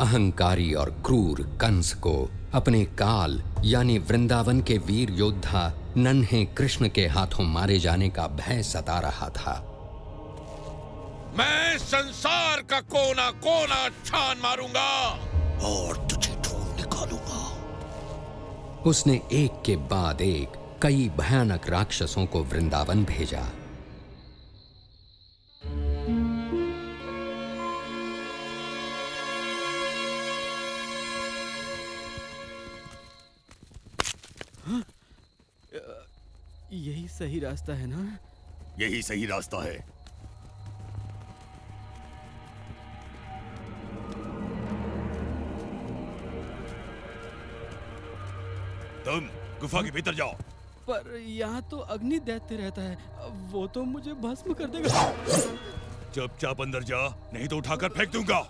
अहंकारी और क्रूर कंस को अपने काल यानी वृंदावन के वीर योद्धा नन्हे कृष्ण के हाथों मारे जाने का भय सता रहा था। मैं संसार का कोना कोना छान मारूंगा और तुझे ढूंढ निकालूंगा। उसने एक के बाद एक कई भयानक राक्षसों को वृंदावन भेजा। यही सही रास्ता है ना? यही सही रास्ता है। तुम गुफा के भीतर जाओ। पर यहाँ तो अग्नि दैत्य रहता है, वो तो मुझे भस्म कर देगा। चुपचाप अंदर जा, नहीं तो उठाकर फेंक दूंगा।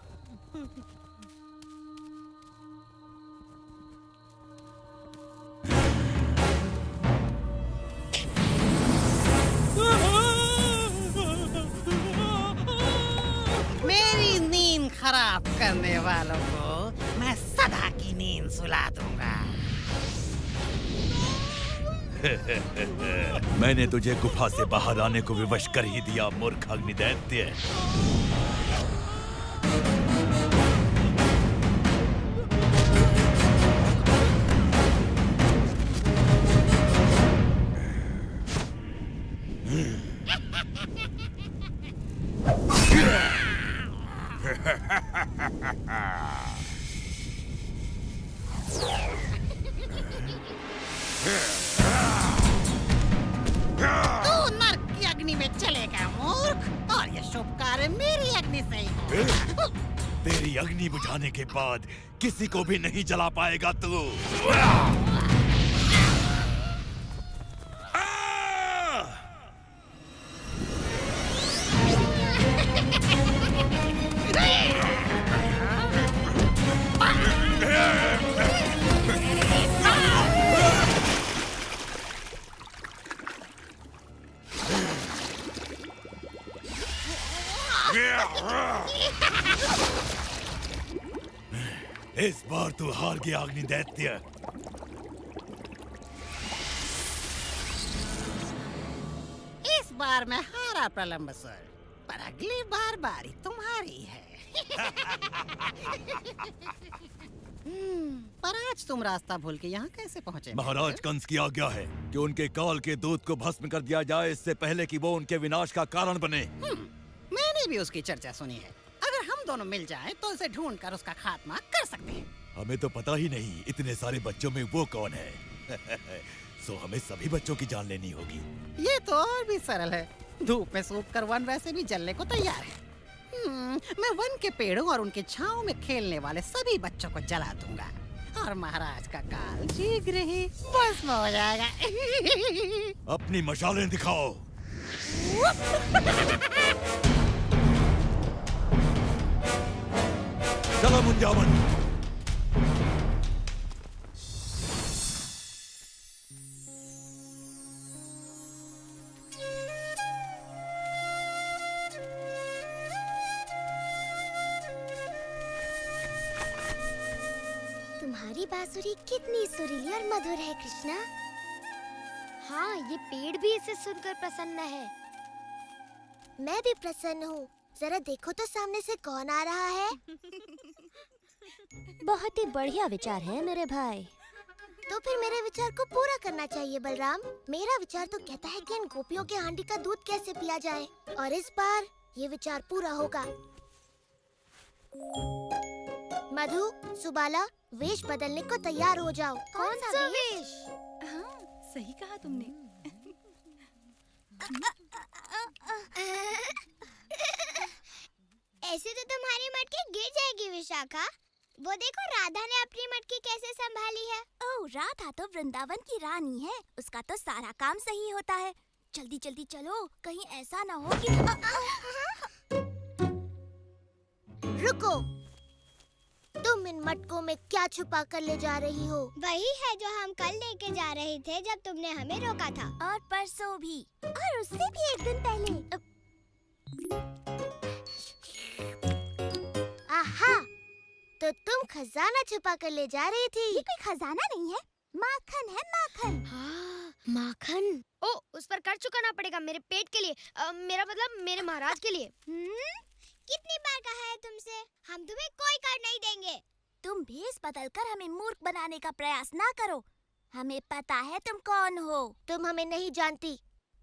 मेरी नींद खराब करने वालों को मैं सदा की नींद सुला दूंगा। मैंने तुझे गुफा से बाहर आने को विवश कर ही दिया, मूर्ख अग्निदैत्य। तू नर्क की अग्नि में चलेगा मूर्ख, और ये शुभ कार्य मेरी अग्नि से ही होगा। तेरी अग्नि बुझाने के बाद किसी को भी नहीं जला पाएगा तू। इस बार तू हार गया अग्निदैत्य। इस बार मैं हारा प्रलंबसुर, पर अगली बार बारी तुम्हारी है। पर आज तुम रास्ता भूल के यहाँ कैसे पहुँचे? महाराज कंस की आज्ञा है कि उनके काल के दूत को भस्म कर दिया जाए, इससे पहले कि वो उनके विनाश का कारण बने। मैंने भी उसकी चर्चा सुनी है। अगर हम दोनों मिल जाएं तो उसे ढूंढकर उसका खात्मा कर सकते हैं। हमें तो पता ही नहीं इतने सारे बच्चों में वो कौन है। सो हमें सभी बच्चों की जान लेनी होगी। ये तो और भी सरल है। धूप में सूख कर वन वैसे भी जलने को तैयार है। मैं वन के पेड़ों और उनके छांव में खेलने वाले सभी बच्चों को जला दूंगा, और महाराज का काल शीघ्र ही भस्म हो जाएगा। अपनी मशालें दिखाओ। चलो मुंजावन। तुम्हारी बांसुरी कितनी सुरीली और मधुर है कृष्णा। हाँ, ये पेड़ भी इसे सुनकर प्रसन्न है। मैं भी प्रसन्न हूँ। जरा देखो तो सामने से कौन आ रहा है। बहुत ही बढ़िया विचार है मेरे भाई। तो फिर मेरे विचार को पूरा करना चाहिए बलराम। मेरा विचार तो कहता है कि इन गोपियों के हांडी का दूध कैसे पिया जाए, और इस बार ये विचार पूरा होगा। मधु, सुबाला, वेश बदलने को तैयार हो जाओ। कौन सा वेश? हाँ, सही कहा तुमने। ऐसे तो तुम्हारी मटकी गिर जाएगी विशाखा। वो देखो राधा ने अपनी मटकी कैसे संभाली है। ओह, राधा तो वृंदावन की रानी है, उसका तो सारा काम सही होता है। जल्दी जल्दी चलो, कहीं ऐसा ना हो कि रुको, तुम इन मटकों में क्या छुपा कर ले जा रही हो? वही है जो हम कल लेके जा रहे थे जब तुमने हमें रोका था। और परसों भी, और उससे भी एक दिन पहले। आहा, तो तुम खजाना छुपा कर ले जा रही थी। ये कोई खजाना नहीं है, माखन है, माखन। हाँ, माखन। ओ, उस पर कर चुकाना पड़ेगा मेरे पेट के लिए, मेरा मतलब मेरे महाराज के लिए। कितनी बार कहा है तुमसे, हम तुम्हें कोई कर नहीं देंगे। तुम भेष बदलकर हमें मूर्ख बनाने का प्रयास ना करो। हमें पता है तुम कौन हो। तुम हमें नहीं जानती,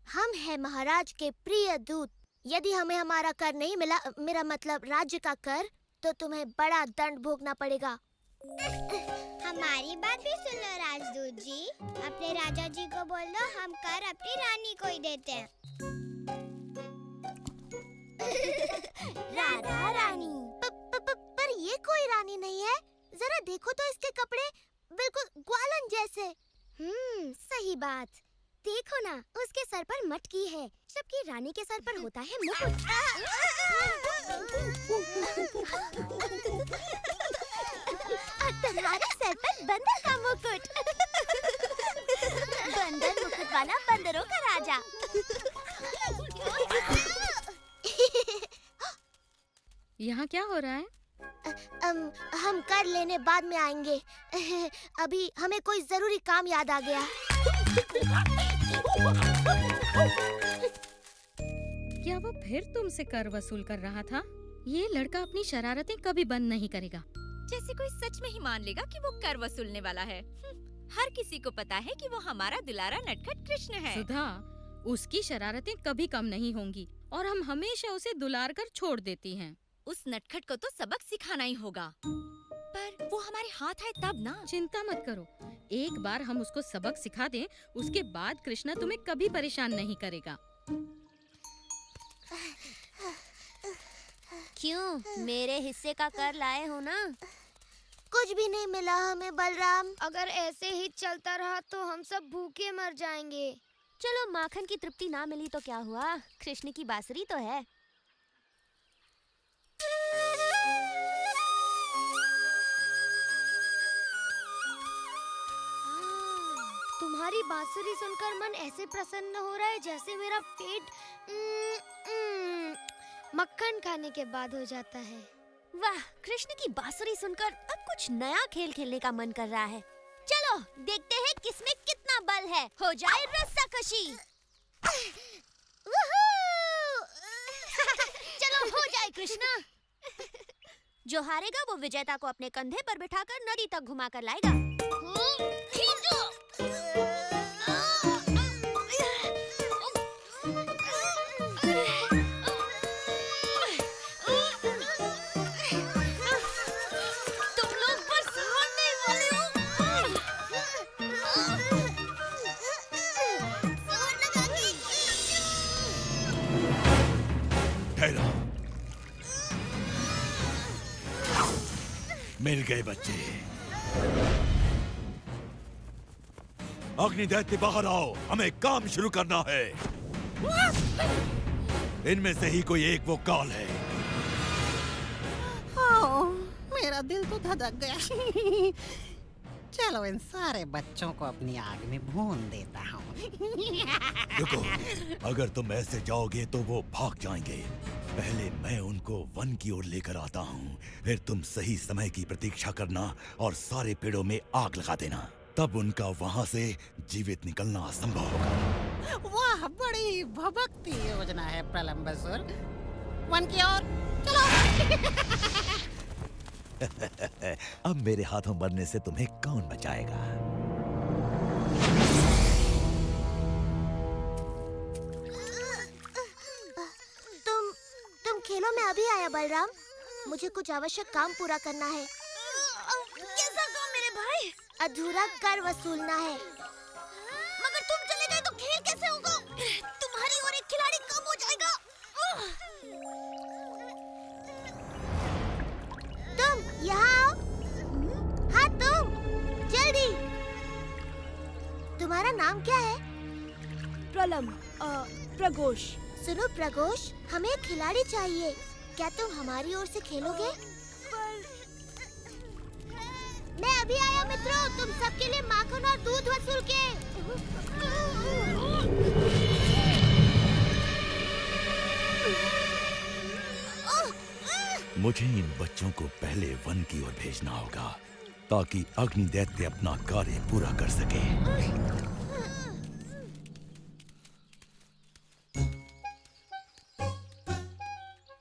हम हैं महाराज के प्रिय दूत। यदि हमें हमारा कर नहीं मिला, मेरा मतलब राज्य का कर, तो तुम्हें बड़ा दंड भोगना पड़ेगा। हमारी बात भी सुन लो राजदूत जी, अपने राजा जी को बोल दो हम कर अपनी रानी को ही देते हैं। राधा रानी। पर ये कोई रानी नहीं है, जरा देखो तो इसके कपड़े बिल्कुल ग्वालन जैसे। सही बात। देखो ना, उसके सर पर मटकी है, जबकि रानी के सर पर होता है मुकुट। और तुम्हारे सर पर बंदर का मुकुट। बंदर मुकुट वाला बंदरों का राजा। यहाँ क्या हो रहा है? हम कर लेने बाद में आएंगे। अभी हमें कोई जरूरी काम याद आ गया। क्या वो फिर तुमसे कर वसूल कर रहा था? ये लड़का अपनी शरारतें कभी बंद नहीं करेगा। जैसे कोई सच में ही मान लेगा कि वो कर वसूलने वाला है। हर किसी को पता है कि वो हमारा दुलारा नटखट कृष्ण है। सुधा, उसकी शरारतें कभी कम नहीं होंगी और हम हमेशा उसे दुलार कर छोड़ देती हैं। उस नटखट को तो सबक सिखाना ही होगा। पर वो हमारे हाथ आए तब ना। चिंता मत करो, एक बार हम उसको सबक सिखा दें, उसके बाद कृष्णा तुम्हें कभी परेशान नहीं करेगा। क्यों, मेरे हिस्से का कर लाए हो ना? कुछ भी नहीं मिला हमें बलराम। अगर ऐसे ही चलता रहा तो हम सब भूखे मर जाएंगे। चलो, माखन की तृप्ति ना मिली तो क्या हुआ, कृष्ण की बांसुरी तो है। तुम्हारी बांसुरी सुनकर मन ऐसे प्रसन्न हो रहा है जैसे मेरा पेट मक्खन खाने के बाद हो जाता है। वाह, कृष्ण की बांसुरी सुनकर अब कुछ नया खेल खेलने का मन कर रहा है। चलो देखते हैं किसमें कितना बल है। हो जाए रस्साकशी। चलो हो जाए कृष्णा। जो हारेगा वो विजेता को अपने कंधे पर बिठाकर नदी तक घुमा कर लाएगा। तुम लोग बस मरने वाले हो। ठहरो, मिल गए बच्चे। अग्नि दैत्य बाहर आओ, हमें काम शुरू करना है। इनमें से ही कोई एक वो काल है। ओह, मेरा दिल तो धड़क गया। चलो इन सारे बच्चों को अपनी आग में भून देता हूँ। रुको, अगर तुम ऐसे जाओगे तो वो भाग जाएंगे। पहले मैं उनको वन की ओर लेकर आता हूँ, फिर तुम सही समय की प्रतीक्षा करना और सारे पेड़ों में आग लगा देना। तब उनका वहाँ से जीवित निकलना असंभव होगा। वाह, बड़ी भभकती योजना है प्रलंबासुर। वन की ओर चलो। अब मेरे हाथों मरने से तुम्हें कौन बचाएगा? तुम खेलों में अभी आया बलराम। मुझे कुछ आवश्यक काम पूरा करना है। कैसा काम मेरे भाई? अधूरा कर वसूलना है। मगर तुम चले गए तो खेल कैसे होगा? तुम्हारी और एक खिलाड़ी कम हो जाएगा। तुम यहाँ आओ। हाँ तुम, जल्दी। तुम्हारा नाम क्या है? प्रघोष। सुनो प्रघोष, हमें एक खिलाड़ी चाहिए। क्या तुम हमारी ओर से खेलोगे? मैं अभी आया मित्रों, तुम सबके लिए माखन और दूध वसूल के। मुझे इन बच्चों को पहले वन की ओर भेजना होगा ताकि अग्नि दैत्य अपना कार्य पूरा कर सके।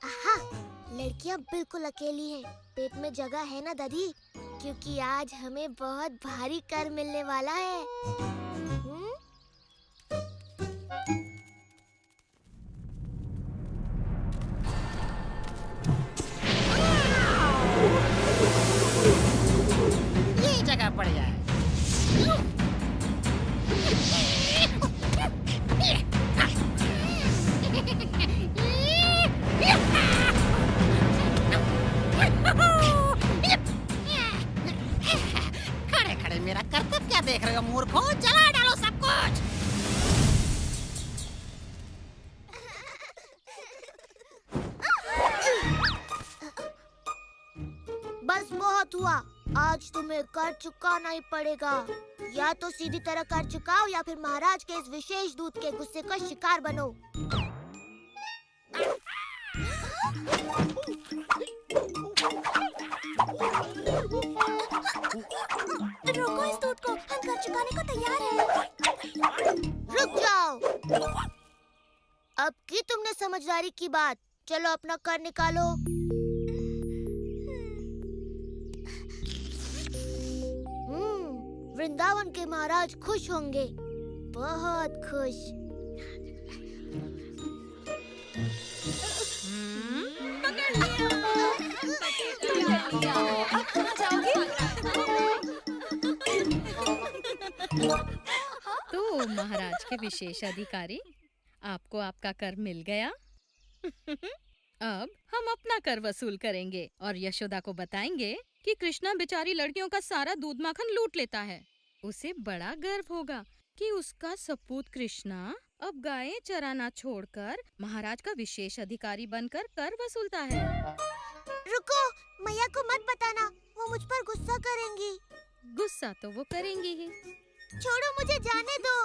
आहा, लड़कियां बिल्कुल अकेली हैं। पेट में जगह है ना दादी? क्योंकि आज हमें बहुत भारी कर मिलने वाला है। ये जगह बढ़िया है। खड़े खड़े मेरा करतब क्या देख रहे हो मूर्खों? जला डालो सब कुछ। बस बहुत हुआ। आज तुम्हें कर चुकाना ही पड़ेगा। या तो सीधी तरह कर चुकाओ या फिर महाराज के इस विशेष दूत के गुस्से का शिकार बनो। रोको इस दूत को, हम कर चुकाने को तैयार हैं। रुक जाओ। अब की तुमने समझदारी की बात। चलो अपना कर निकालो। वृंदावन के महाराज खुश होंगे, बहुत खुश। तो महाराज के विशेष अधिकारी, आपको आपका कर मिल गया। अब हम अपना कर वसूल करेंगे और यशोदा को बताएंगे कि कृष्णा बेचारी लड़कियों का सारा दूध माखन लूट लेता है। उसे बड़ा गर्व होगा कि उसका सपूत कृष्णा अब गायें चराना छोड़कर महाराज का विशेष अधिकारी बनकर कर वसूलता है। रुको, मैया को मत बताना, वो मुझ पर गुस्सा करेंगी। गुस्सा तो वो करेंगी ही। छोड़ो, मुझे जाने दो।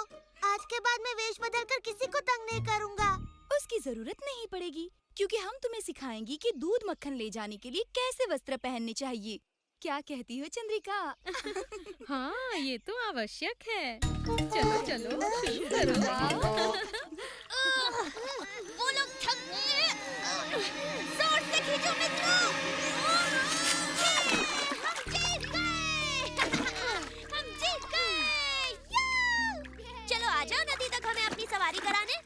आज के बाद मैं वेश बदलकर किसी को तंग नहीं करूँगा। उसकी जरूरत नहीं पड़ेगी, क्योंकि हम तुम्हें सिखाएंगी कि दूध मक्खन ले जाने के लिए कैसे वस्त्र पहनने चाहिए। क्या कहती हो चंद्रिका? हाँ, ये तो आवश्यक है। चलो चलो शुरू करो। वो लोग थक गए। जोर से खींचो मित्रों। हम जीत गए। हम जीत गए। चलो आ जाओ नदी तक हमें अपनी सवारी कराने।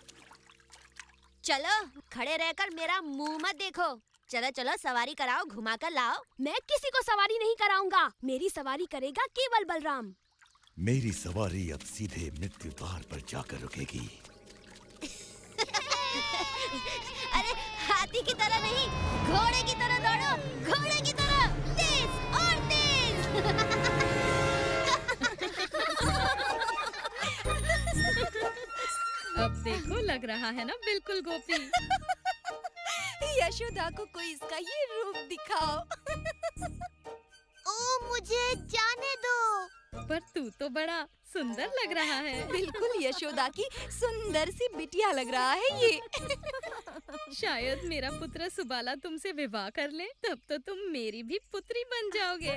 चलो, खड़े रहकर मेरा मुंह मत देखो। चलो चलो सवारी कराओ, घुमा कर लाओ। मैं किसी को सवारी नहीं कराऊंगा। मेरी सवारी करेगा केवल बलराम। मेरी सवारी अब सीधे मृत्यु द्वार पर जाकर रुकेगी। अरे हाथी की तरह नहीं, घोड़े की तरह दौड़ो। घोड़े की तरह तेज और तेज। अब देखो, लग रहा है ना बिल्कुल गोपी। यशोदा को कोई इसका ये रूप दिखाओ। ओ, मुझे जाने दो। पर तू तो बड़ा सुंदर लग रहा है। बिल्कुल यशोदा की सुंदर सी बिटिया लग रहा है ये। शायद मेरा पुत्र सुबाला तुमसे विवाह कर ले, तब तो तुम मेरी भी पुत्री बन जाओगे।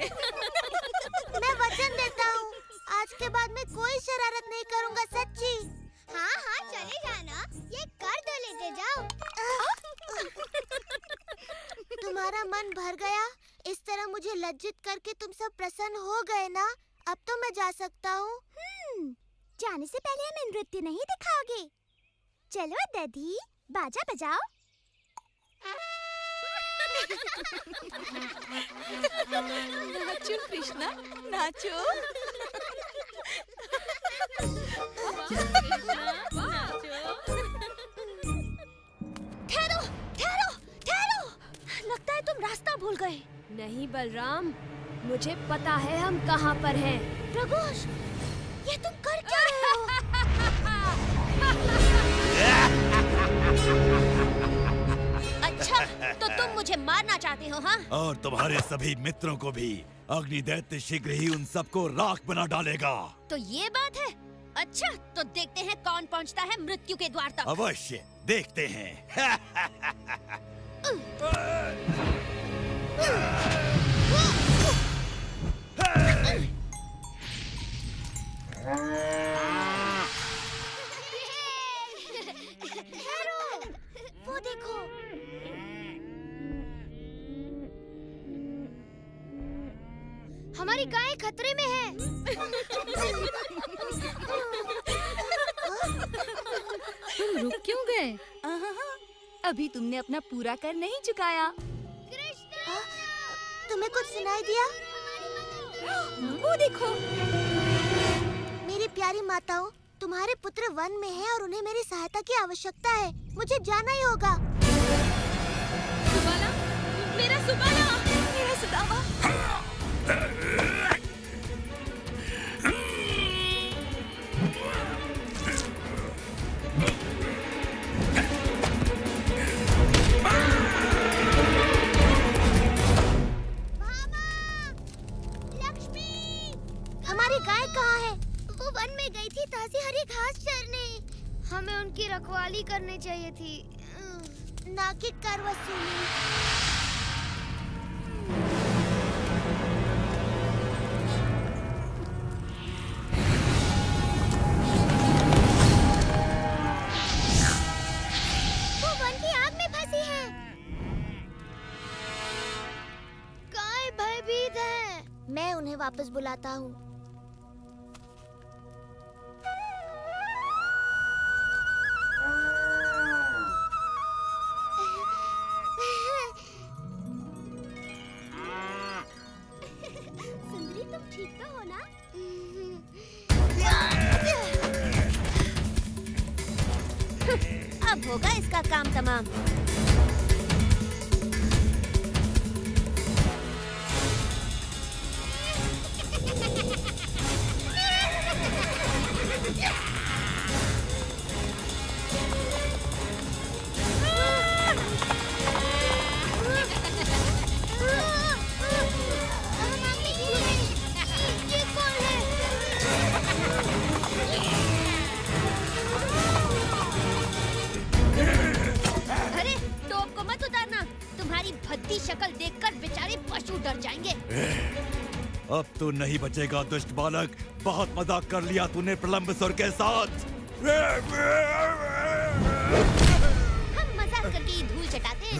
मैं वचन देता हूँ, आज के बाद मैं कोई शरारत नहीं करूँगा, सच्ची। हाँ हाँ चले जाना, ये कर दो, लेते जाओ। तुम्हारा मन भर गया? इस तरह मुझे लज्जित करके तुम सब प्रसन्न हो गए ना? अब तो मैं जा सकता हूँ। जाने से पहले हमें नृत्य नहीं दिखाओगे? चलो दधी, बाजा बजाओ। नाचो कृष्णा, नाचो। ठहरो, ठहरो, ठहरो। लगता है तुम रास्ता भूल गए। नहीं बलराम, मुझे पता है हम कहाँ पर हैं। प्रगोष, ये तुम कर क्या रहे हो? अच्छा, तो तुम मुझे मारना चाहते हो, हाँ? और तुम्हारे सभी मित्रों को भी। अग्नि दैत्य शीघ्र ही उन सबको राख बना डालेगा। तो ये बात है। अच्छा, तो देखते हैं कौन पहुंचता है मृत्यु के द्वार तक। अवश्य देखते हैं। वो देखो। हमारी गाय खतरे में है। तुम रुक क्यों गए? अभी तुमने अपना पूरा कर नहीं चुकाया। तुम्हें कुछ सुनाई दिया? वो देखो। मेरी प्यारी माताओं, तुम्हारे पुत्र वन में हैं और उन्हें मेरी सहायता की आवश्यकता है। मुझे जाना ही होगा। सुबाला, मेरा सुबाला, मेरा सुदामा। हमारी गाय कहाँ है? वो वन में गई थी ताज़ी हरी घास चरने। हमें उनकी रखवाली करनी चाहिए थी, ना कि कर वसूली। वो वन की आग में फंसी है। गाय भयभीत है। मैं उन्हें वापस बुलाता हूँ। सुंदरी, तुम ठीक तो हो ना? अब होगा इसका काम तमाम। अरे टोप को मत उतारना, तुम्हारी भद्दी शक्ल देखकर बेचारे पशु डर जाएंगे। अब तू नहीं बचेगा दुष्ट बालक। बहुत मजाक कर लिया तूने प्रलंबसुर के साथ। हम मजाक करके ही धूल चटाते हैं।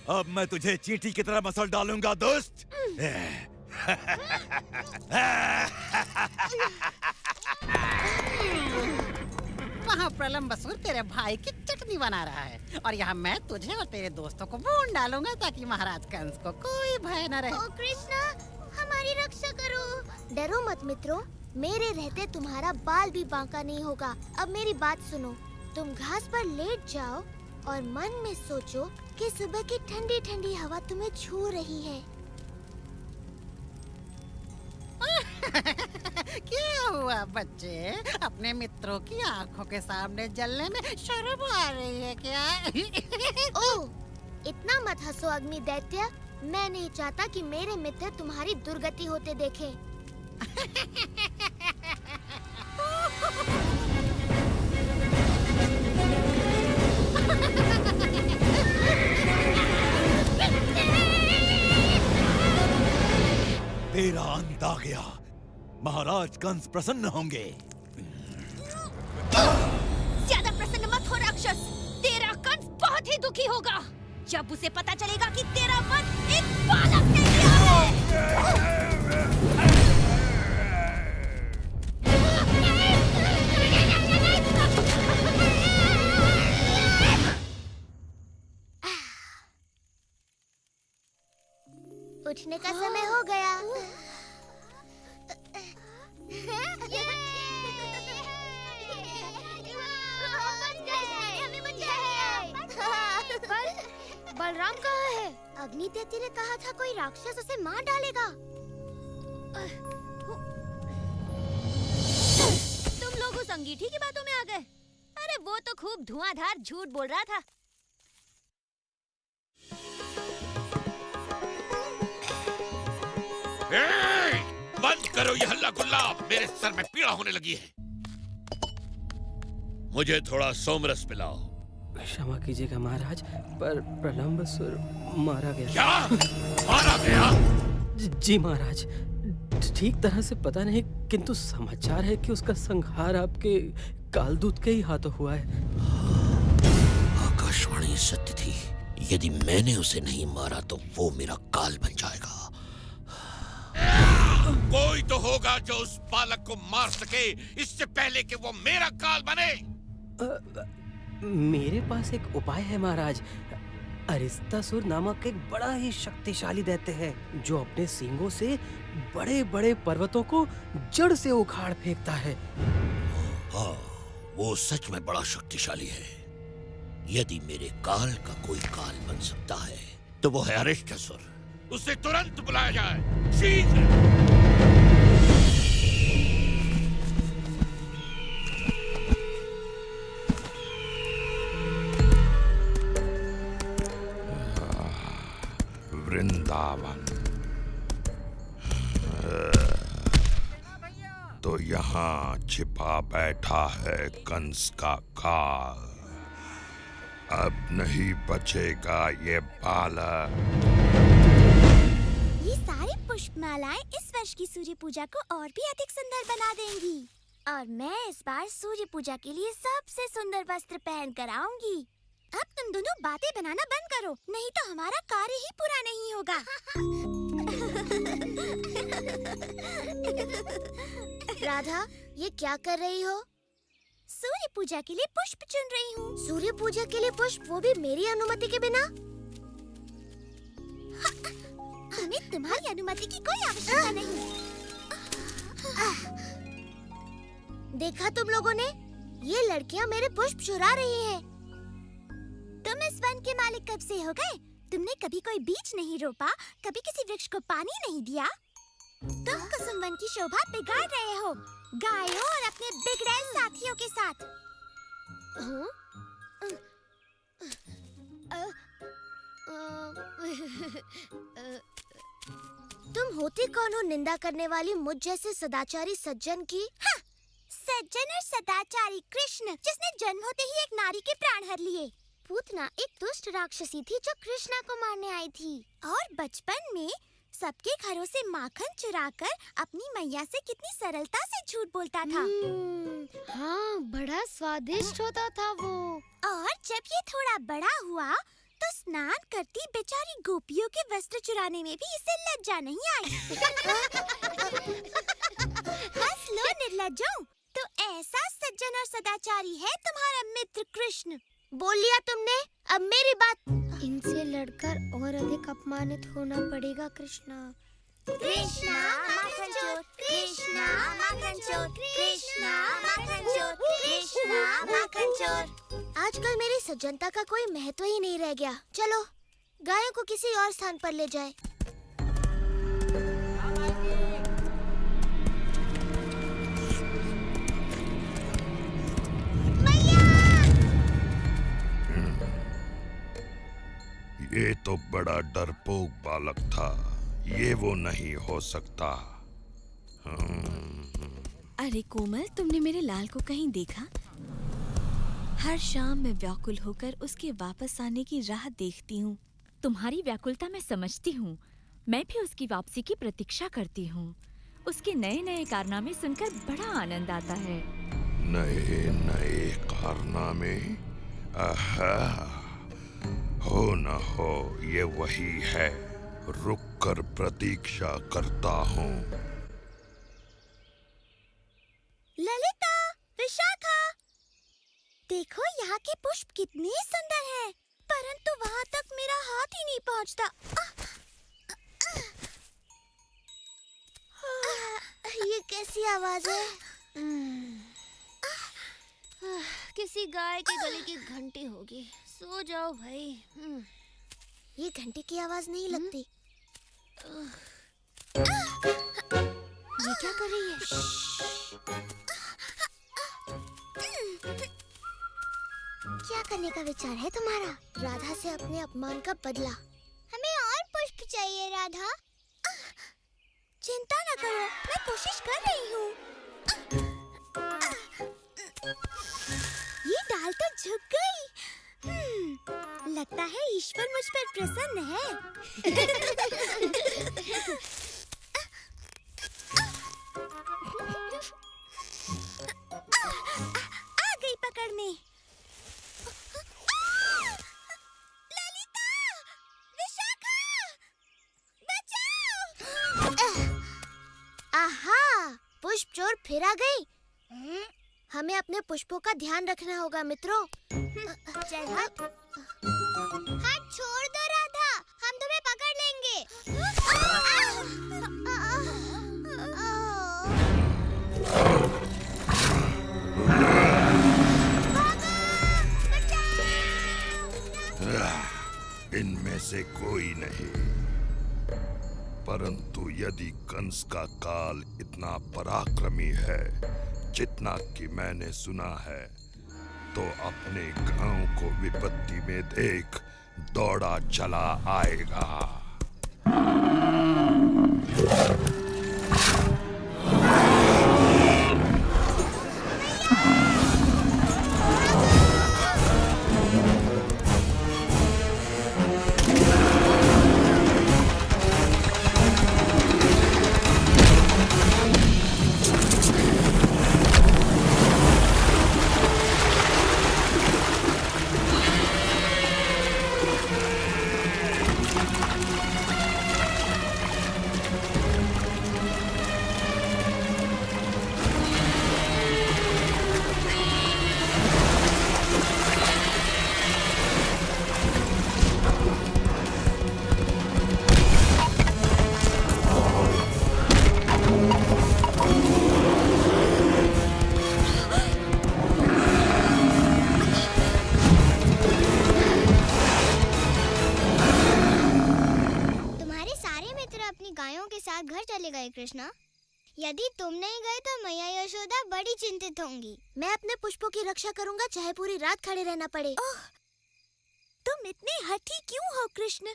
अब मैं तुझे चींटी की तरह मसल डालूंगा दुष्ट। वहाँ प्रलंबसुर तेरे भाई की चटनी बना रहा है और यहाँ मैं तुझे और तेरे दोस्तों को भून डालूंगा ताकि महाराज कंस को कोई भय न रहे। ओ कृष्णा, हमारी रक्षा करो। डरो मत मित्रों, मेरे रहते तुम्हारा बाल भी बांका नहीं होगा। अब मेरी बात सुनो, तुम घास पर लेट जाओ और मन में सोचो कि सुबह की ठंडी ठंडी हवा तुम्हें छू रही है। क्या हुआ बच्चे? अपने मित्रों की आंखों के सामने जलने में शर्म आ रही है क्या? ओह, इतना मत हंसो अग्नि दैत्य। मैं नहीं चाहता कि मेरे मित्र तुम्हारी दुर्गति होते देखें। तेरा अंत आ गया। महाराज कंस प्रसन्न होंगे। ज्यादा प्रसन्न मत हो राक्षस, तेरा कंस बहुत ही दुखी होगा जब उसे पता चलेगा कि तेरा वध एक बालक ने किया है। उठने का समय हो गया। बलराम कहाँ है? अग्नि दैत्य ने कहा था कोई राक्षस उसे मार डालेगा। तुम लोग उस अंगीठी की बातों में आ गए। अरे वो तो खूब धुआंधार झूठ बोल रहा था। बंद करो ये हल्ला गुल्ला, मेरे सर में पीड़ा होने लगी है। मुझे थोड़ा सोमरस पिलाओ। क्षमा कीजिएगा महाराज, पर प्रलंबसुर मारा गया। क्या मारा गया? जी महाराज, ठीक तरह से पता नहीं, किंतु समाचार है कि उसका संहार आपके कालदूत के ही हाथों हुआ है। आकाशवाणी सत्य थी। यदि मैंने उसे नहीं मारा तो वो मेरा काल बन जाएगा। कोई तो होगा जो उस बालक को मार सके इससे पहले कि वो मेरा काल बने। मेरे पास एक उपाय है महाराज। अरिस्तासुर नामक एक बड़ा ही शक्तिशाली दैत्य है जो अपने सींगों से बड़े बड़े पर्वतों को जड़ से उखाड़ फेंकता है। हाँ, वो सच में बड़ा शक्तिशाली है। यदि मेरे काल का कोई काल बन सकता है तो वो है अरिस्तासुर। उसे तुरंत बुलाया जाए, शीघ्र। वृंदावन तो यहाँ छिपा बैठा है कंस का काल। अब नहीं बचेगा ये बालक। ये सारी पुष्पमालाएं इस वर्ष की सूर्य पूजा को और भी अधिक सुंदर बना देंगी। और मैं इस बार सूर्य पूजा के लिए सबसे सुंदर वस्त्र पहन कर आऊंगी। अब तुम दोनों बातें बनाना बंद करो, नहीं तो हमारा कार्य ही पूरा नहीं होगा। राधा, ये क्या कर रही हो? सूर्य पूजा के लिए पुष्प चुन रही हूँ। सूर्य पूजा के लिए पुष्प, वो भी मेरी अनुमति के बिना? हमें तुम्हारी अनुमति की कोई आवश्यकता नहीं। देखा तुम लोगों ने? ये लड़कियाँ मेरे पुष्प चुरा रही हैं। तुम इस वन के मालिक कब से हो गए? तुमने कभी कोई बीज नहीं रोपा, कभी किसी वृक्ष को पानी नहीं दिया। तुम कुसुम वन की शोभा बिगाड़ रहे हो, गायों और अपने बिगड़ैल साथियों के साथ। तुम होती कौन हो निंदा करने वाली मुझ जैसे सदाचारी सज्जन की? हाँ, सज्जन और सदाचारी कृष्ण, जिसने जन्म होते ही एक नारी के प्राण हर लिए। पूतना एक दुष्ट राक्षसी थी जो कृष्णा को मारने आई थी। और बचपन में सबके घरों से माखन चुराकर अपनी मैया से कितनी सरलता से झूठ बोलता था। हाँ, बड़ा स्वादिष्ट होता था वो। और जब ये थोड़ा बड़ा हुआ तो स्नान करती बेचारी गोपियों के वस्त्र चुराने में भी इसे लज्जा नहीं आई। हंस लो निर्लज्जों, तो ऐसा सज्जन और सदाचारी है तुम्हारा मित्र कृष्ण। बोल लिया तुमने, अब मेरी बात। इनसे लड़कर और अधिक अपमानित होना पड़ेगा कृष्णा। कृष्णा माखन चोर, कृष्णा माखन चोर, कृष्णा माखन चोर, कृष्णा माखन चोर। आजकल मेरी सज्जनता का कोई महत्व ही नहीं रह गया। चलो गायों को किसी और स्थान पर ले जाए। ये तो बड़ा डरपोक बालक था, ये वो नहीं हो सकता। अरे कोमल, तुमने मेरे लाल को कहीं देखा? हर शाम मैं व्याकुल होकर उसके वापस आने की राह देखती हूँ। तुम्हारी व्याकुलता मैं समझती हूँ। मैं भी उसकी वापसी की प्रतीक्षा करती हूँ। उसके नए नए कारनामे सुनकर बड़ा आनंद आता है। नए नए कारनामे? हो न हो ये वही है, रुक कर प्रतीक्षा करता हूँ। ललिता, विशाखा, देखो यहाँ के पुष्प कितने सुंदर हैं, परंतु वहाँ तक मेरा हाथ ही नहीं पहुँचता। ये कैसी आवाज है? किसी गाय के गले की घंटी होगी। सो जाओ भाई। ये घंटी की आवाज नहीं लगती। ये क्या कर रही है? क्या करने का विचार है तुम्हारा? राधा से अपने अपमान का बदला। हमें और पुष्प चाहिए राधा। चिंता न करो, मैं कोशिश कर रही हूँ। ये डाल तो झुक गई। लगता है ईश्वर मुझ पर प्रसन्न है। आ गई पकड़ने। ललिता, विशाखा, बचाओ! आहा, पुष्प चोर फिर आ गई। हमें अपने पुष्पों का ध्यान रखना होगा मित्रों। चल हट। हाथ छोड़ दो राधा, हम तुम्हें पकड़ लेंगे। इनमें से कोई नहीं, परंतु यदि कंस का काल इतना पराक्रमी है जितना कि मैंने सुना है, तो अपने गांव को विपत्ति में देख दौड़ा चला आएगा। घर चले गए कृष्णा। यदि तुम नहीं गए तो मैया यशोदा बड़ी चिंतित होंगी। मैं अपने पुष्पों की रक्षा करूंगा, चाहे पूरी रात खड़े रहना पड़े। ओह, तुम इतने हठी क्यों हो कृष्ण?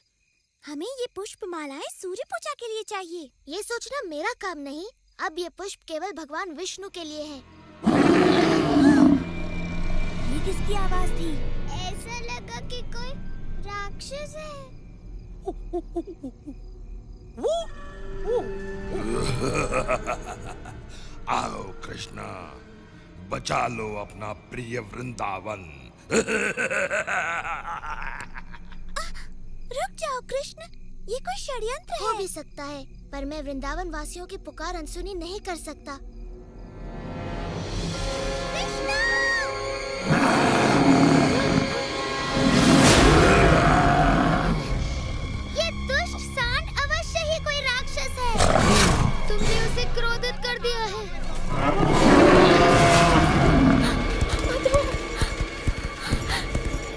हमें ये पुष्प मालाएं सूर्य पूजा के लिए चाहिए। ये सोचना मेरा काम नहीं। अब ये पुष्प केवल भगवान विष्णु के लिए है। ये किसकी आवाज थी? ऐसा लगा कि कोई राक्षस है। आओ कृष्णा, बचा लो अपना प्रिय वृंदावन। रुक जाओ कृष्ण, ये कोई षड्यंत्र है। हो भी सकता है, पर मैं वृंदावन वासियों की पुकार अनसुनी नहीं कर सकता। ये दुष्ट सांड अवश्य ही कोई राक्षस है। तुमने उसे क्रोधित कर दिया है।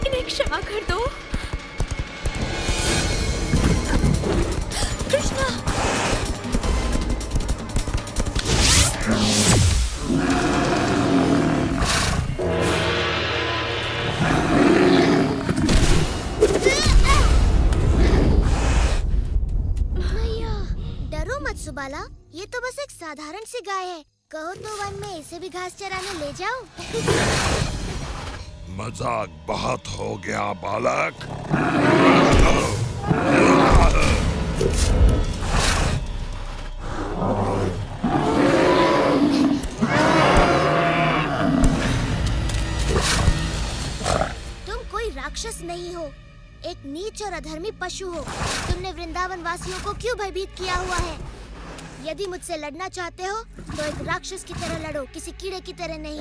इन्हें क्षमा कर दो। कृष्णा, डरो मत सुबाला, ये तो बस एक साधारण सी गाय है। कहो तो वन में इसे भी घास चराने ले जाओ। मजाक बहुत हो गया बालक। तुम कोई राक्षस नहीं हो, एक नीच और अधर्मी पशु हो। तुमने वृंदावन वासियों को क्यों भयभीत किया हुआ है? यदि मुझसे लड़ना चाहते हो तो एक राक्षस की तरह लड़ो, किसी कीड़े की तरह नहीं।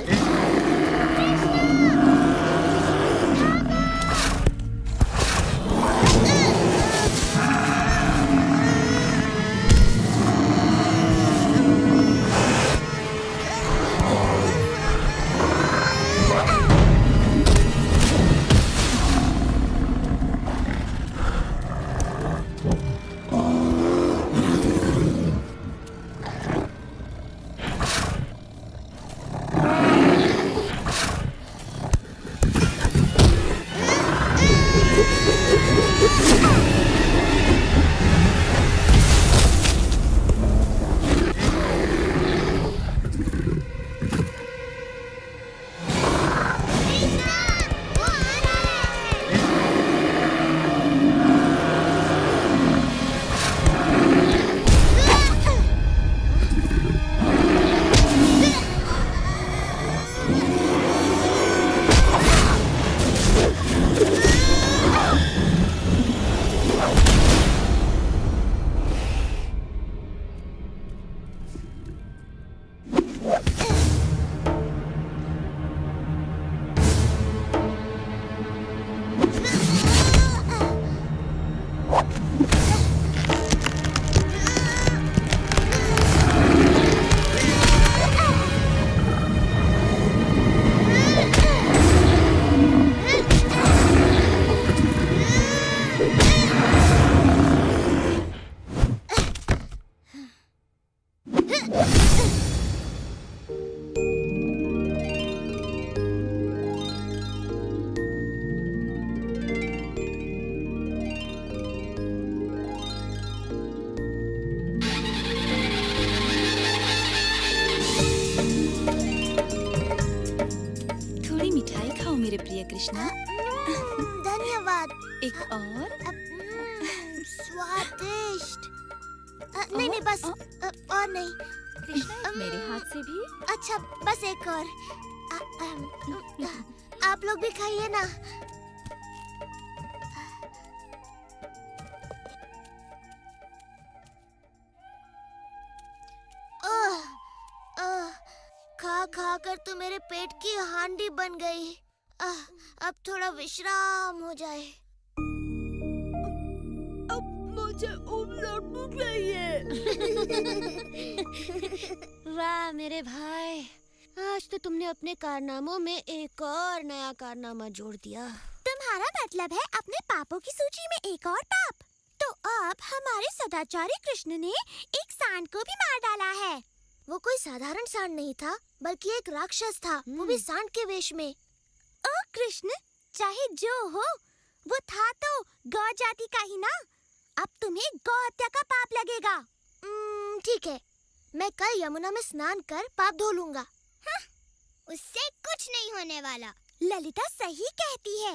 मेरे प्रिय कृष्णा। धन्यवाद। एक और? स्वादिष्ट। नहीं नहीं बस और नहीं। कृष्णा मेरे हाथ से भी। अच्छा बस एक और। आप लोग भी खाइए ना। खा खा कर तो मेरे पेट की हांडी बन गई। अब थोड़ा विश्राम हो जाए। अब मुझे उमलने चाहिए। वाह मेरे भाई, आज तो तुमने अपने कारनामों में एक और नया कारनामा जोड़ दिया। तुम्हारा मतलब है अपने पापों की सूची में एक और पाप? तो अब हमारे सदाचारी कृष्ण ने एक सांड को भी मार डाला है। वो कोई साधारण सांड नहीं था, बल्कि एक राक्षस था, वो भी सांड के वेश में। ओ कृष्ण, चाहे जो हो, वो था तो गौ जाति का ही ना। अब तुम्हें गौ हत्या का पाप लगेगा। ठीक है, मैं कल यमुना में स्नान कर पाप धो लूंगा। उससे कुछ नहीं होने वाला। ललिता सही कहती है,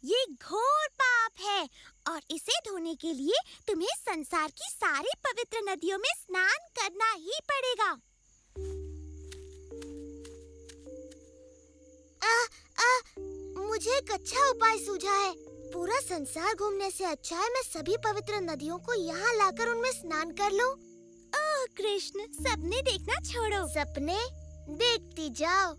ये घोर पाप है और इसे धोने के लिए तुम्हें संसार की सारी पवित्र नदियों में स्नान करना ही पड़ेगा। मुझे एक अच्छा उपाय सूझा है। पूरा संसार घूमने से अच्छा है मैं सभी पवित्र नदियों को यहाँ लाकर उनमें स्नान कर लूं। ओह कृष्ण, सपने देखना छोड़ो। सपने देखती जाओ।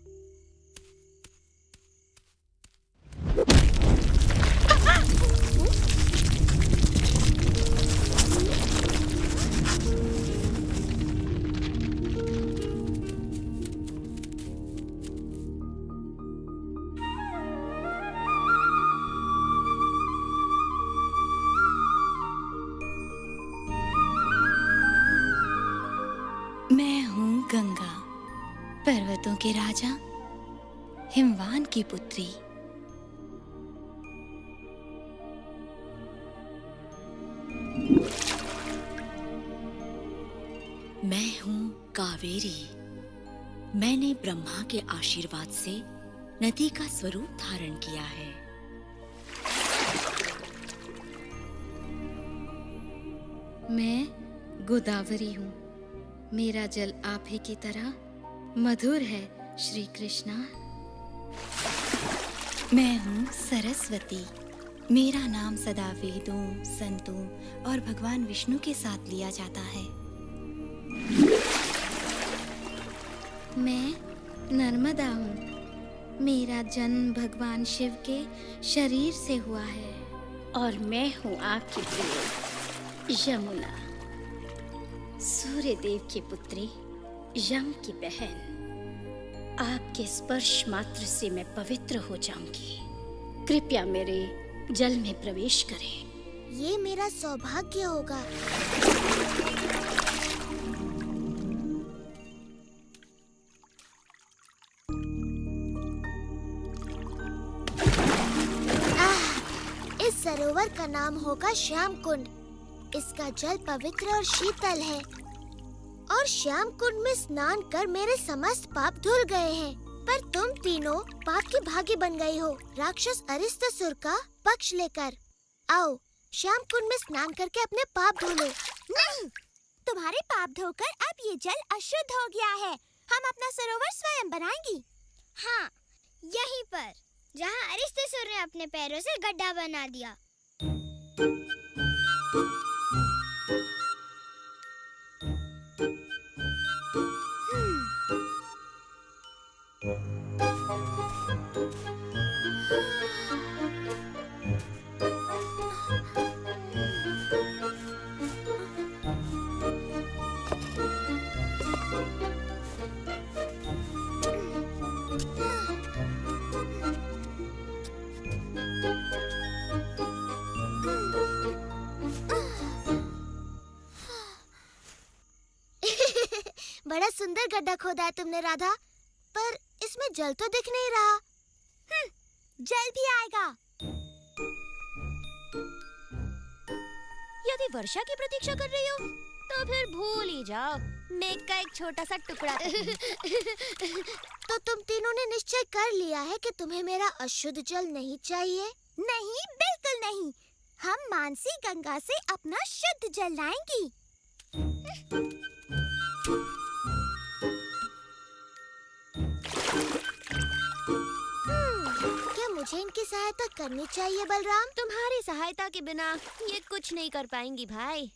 मैं हूँ गंगा, पर्वतों के राजा, हिमवान की पुत्री। मैं हूँ कावेरी। मैंने ब्रह्मा के आशीर्वाद से नदी का स्वरूप धारण किया है। मैं गोदावरी हूँ। मेरा जल आप ही की तरह मधुर है श्री कृष्णा। मैं हूँ सरस्वती। मेरा नाम सदा वेदों, संतों और भगवान विष्णु के साथ लिया जाता है। मैं नर्मदा हूँ। मेरा जन्म भगवान शिव के शरीर से हुआ है। और मैं हूँ आपकी प्रिय यमुना, सूर्य देव की पुत्री, यम की बहन। आपके स्पर्श मात्र से मैं पवित्र हो जाऊंगी। कृपया मेरे जल में प्रवेश करें। ये मेरा सौभाग्य होगा। इस सरोवर का नाम होगा श्याम कुंड। इसका जल पवित्र और शीतल है और श्याम कुंड में स्नान कर मेरे समस्त पाप धुल गए हैं। पर तुम तीनों पाप की भागी बन गई हो, राक्षस अरिष्टासुर का पक्ष लेकर। आओ श्याम कुंड में स्नान करके अपने पाप धो लो। नहीं, तुम्हारे पाप धोकर अब ये जल अशुद्ध हो गया है। हम अपना सरोवर स्वयं बनाएंगी। हाँ, यहीं पर जहाँ अरिष्टासुर ने अपने पैरों से गड्ढा बना दिया। बड़ा सुंदर गड्ढा खोदा है तुमने राधा, पर इसमें जल तो दिख नहीं रहा। जल भी आएगा। यदि वर्षा की प्रतीक्षा कर रही हो तो फिर भूल ही जाओ। मेघ का एक छोटा सा टुकड़ा। तो तुम तीनों ने निश्चय कर लिया है कि तुम्हें मेरा अशुद्ध जल नहीं चाहिए? नहीं, बिल्कुल नहीं। हम मानसी गंगा से अपना शुद्ध जल लाएंगी। क्या मुझे इनकी सहायता करनी चाहिए बलराम? तुम्हारी सहायता के बिना ये कुछ नहीं कर पाएंगी भाई।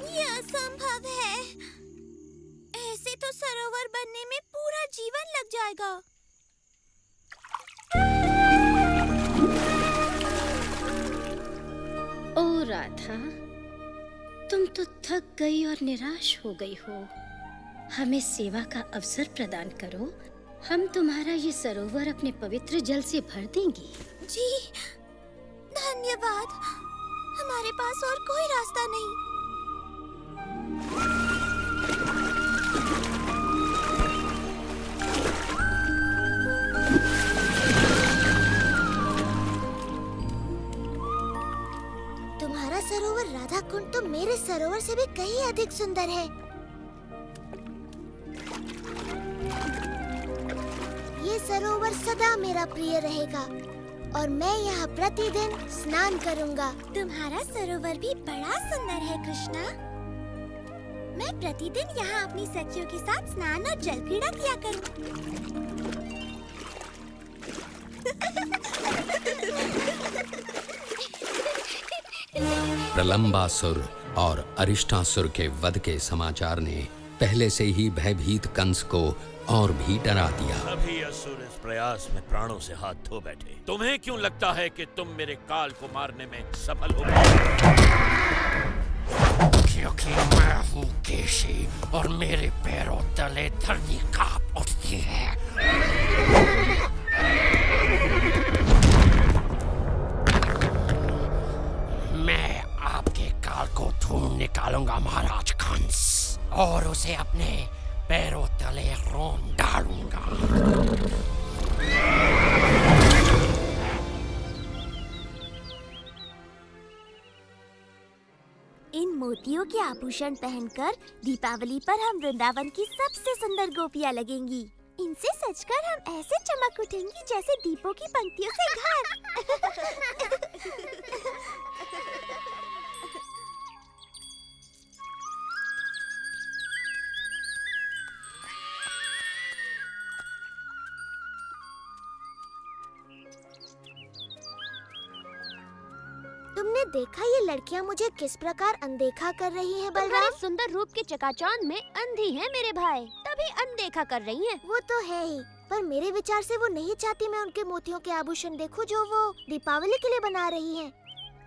यह असंभव है। ऐसे तो सरोवर बनने में पूरा जीवन लग जाएगा। ओ राधा, तुम तो थक गई और निराश हो गई हो। हमें सेवा का अवसर प्रदान करो। हम तुम्हारा ये सरोवर अपने पवित्र जल से भर देंगे। जी, धन्यवाद। हमारे पास और कोई रास्ता नहीं। तुम्हारा सरोवर राधा कुंड तो मेरे सरोवर से भी कहीं अधिक सुंदर है। ये सरोवर सदा मेरा प्रिय रहेगा और मैं यहाँ प्रतिदिन स्नान करूँगा। तुम्हारा सरोवर भी बड़ा सुंदर है कृष्णा। मैं प्रतिदिन यहाँ अपनी सखियों के साथ स्नान और जल क्रीड़ा किया करूँ। प्रलंबासुर और अरिष्टासुर के वध के समाचार ने पहले से ही भयभीत कंस को और भी डरा दिया। सभी असुर इस प्रयास में प्राणों से हाथ धो बैठे। तुम्हें क्यों लगता है कि तुम मेरे काल को मारने में सफल हो? क्योंकि मैं हूँ केशी और मेरे पैरों तले धरती कांप उठती है। मैं आपके काल को ढूंढ निकालूंगा महाराज कंस, और उसे अपने पैरों तले रोन डालूंगा। इन मोतियों के आभूषण पहनकर दीपावली पर हम वृंदावन की सबसे सुंदर गोपियाँ लगेंगी। इनसे सजकर हम ऐसे चमक उठेंगी जैसे दीपों की पंक्तियों से घर। तुमने देखा ये लड़कियां मुझे किस प्रकार अनदेखा कर रही हैं बलराम? तुम्हारे सुंदर रूप के चकाचौंध में अंधी है मेरे भाई, तभी अनदेखा कर रही हैं। वो तो है ही, पर मेरे विचार से वो नहीं चाहती मैं उनके मोतियों के आभूषण देखूं जो वो दीपावली के लिए बना रही हैं।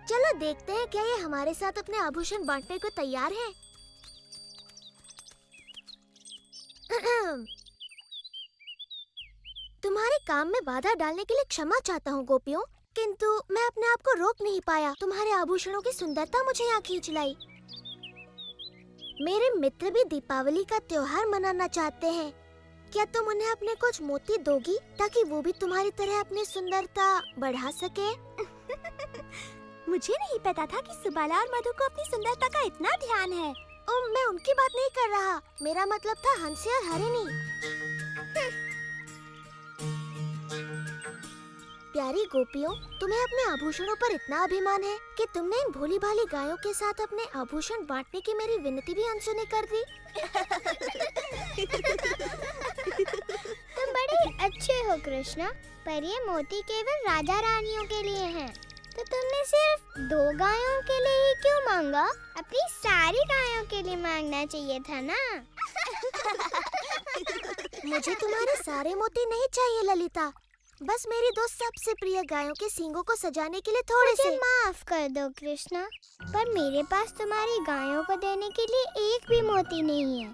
चलो देखते हैं क्या ये हमारे साथ अपने आभूषण बांटने को तैयार है। तुम्हारे काम में बाधा डालने के लिए क्षमा चाहता हूँ गोपियों, किंतु मैं अपने आप को रोक नहीं पाया। तुम्हारे आभूषणों की सुंदरता मुझे यहाँ खींच लाई। मेरे मित्र भी दीपावली का त्योहार मनाना चाहते हैं। क्या तुम उन्हें अपने कुछ मोती दोगी ताकि वो भी तुम्हारी तरह अपनी सुंदरता बढ़ा सके? मुझे नहीं पता था कि सुबाला और मधु को अपनी सुंदरता का इतना ध्यान है। मैं उनकी बात नहीं कर रहा, मेरा मतलब था हंसी और हरिणी। प्यारी गोपियों, तुम्हें अपने आभूषणों पर इतना अभिमान है कि तुमने इन भोली भाली गायों के साथ अपने आभूषण बांटने की मेरी विनती भी अनसुनी कर दी। तुम बड़े अच्छे हो कृष्णा, पर ये मोती केवल राजा रानियों के लिए हैं। तो तुमने सिर्फ 2 गायों के लिए ही क्यों मांगा? अपनी सारी गायों के लिए मांगना चाहिए था ना। मुझे तुम्हारे सारे मोती नहीं चाहिए ललिता, बस मेरी 2 सबसे प्रिय गायों के सींगों को सजाने के लिए थोड़े से। माफ कर दो कृष्णा, पर मेरे पास तुम्हारी गायों को देने के लिए एक भी मोती नहीं है।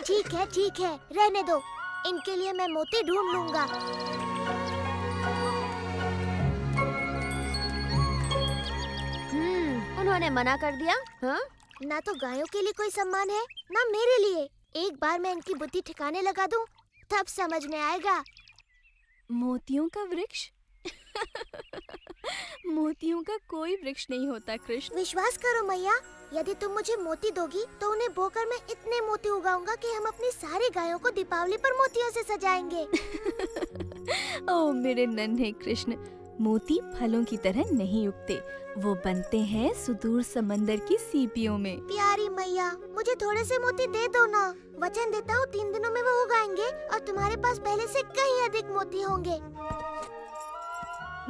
ठीक है, रहने दो, इनके लिए मैं मोती ढूंढ लूंगा। उन्होंने मना कर दिया। हाँ? ना तो गायों के लिए कोई सम्मान है, ना मेरे लिए। एक बार मैं इनकी बुद्धि ठिकाने लगा दूं, तब समझ में आएगा। मोतियों का वृक्ष मोतियों का कोई वृक्ष नहीं होता कृष्ण। विश्वास करो मैया, यदि तुम मुझे मोती दोगी तो उन्हें बोकर मैं इतने मोती उगाऊंगा कि हम अपनी सारी गायों को दीपावली पर मोतियों से सजाएंगे। ओ मेरे नन्हे कृष्ण, मोती फलों की तरह नहीं उगते, वो बनते हैं सुदूर समंदर की सीपियों में। प्यारी मैया, मुझे थोड़े से मोती दे दो ना। वचन देता हूँ 3 दिनों में वो उगाएंगे और तुम्हारे पास पहले से कहीं अधिक मोती होंगे।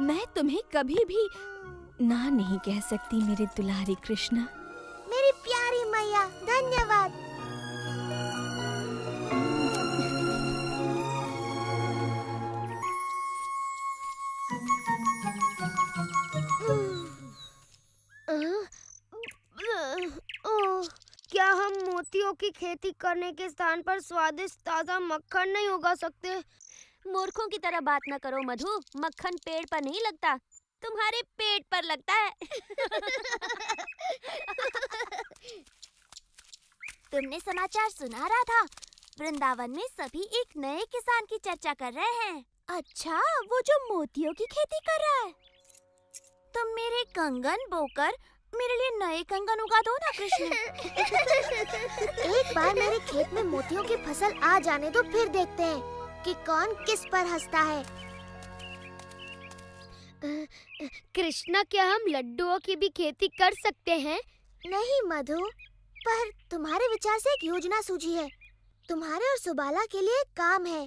मैं तुम्हें कभी भी ना नहीं कह सकती मेरे दुलारे कृष्ण। मेरी प्यारी मैया, धन्यवाद। क्या हम मोतियों की खेती करने के स्थान पर स्वादिष्ट ताजा मक्खन नहीं उगा सकते? मूर्खों की तरह बात न करो मधु, मक्खन पेड़ पर नहीं लगता, तुम्हारे पेट पर लगता है। तुमने समाचार सुना रहा था? वृंदावन में सभी एक नए किसान की चर्चा कर रहे हैं। अच्छा, वो जो मोतियों की खेती कर रहा है। तुम मेरे कंगन बोकर मेरे लिए नए कंगन उगा दो ना कृष्ण। एक बार मेरे खेत में मोतियों की फसल आ जाने दो, फिर देखते हैं कि कौन किस पर हंसता है। कृष्णा, क्या हम लड्डुओं की भी खेती कर सकते हैं? नहीं मधु, पर तुम्हारे विचार से एक योजना सूझी है। तुम्हारे और सुबाला के लिए एक काम है।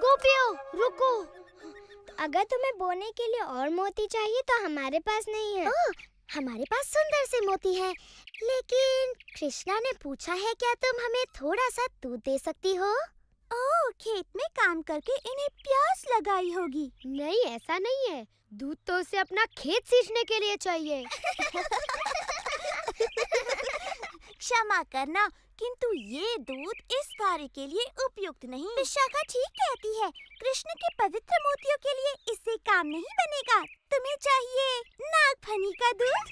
गोपियों, रुको। अगर तुम्हें बोने के लिए और मोती चाहिए तो हमारे पास नहीं है। हमारे पास सुंदर से मोती हैं, लेकिन कृष्णा ने पूछा है क्या तुम हमें थोड़ा सा दूध दे सकती हो? ओह, खेत में काम करके इन्हें प्यास लगाई होगी। नहीं, ऐसा नहीं है। दूध तो उसे अपना खेत सींचने के लिए चाहिए। क्षमा करना, किंतु ये दूध इस कार्य के लिए उपयुक्त नहीं। विशाखा ठीक कहती है, कृष्ण के पवित्र मोतियों के लिए इससे काम नहीं बनेगा। तुम्हें चाहिए नागफनी का दूध।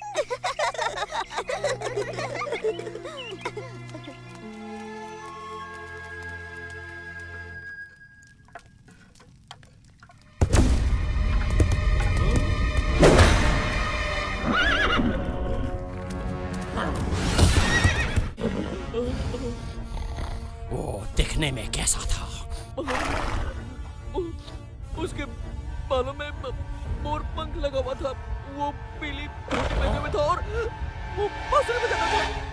वो दिखने में कैसा था? उसके बालों में मोर पंख लगा हुआ था, वो पीली धोती पहने हुए था और वो बांसुरी बजाता था।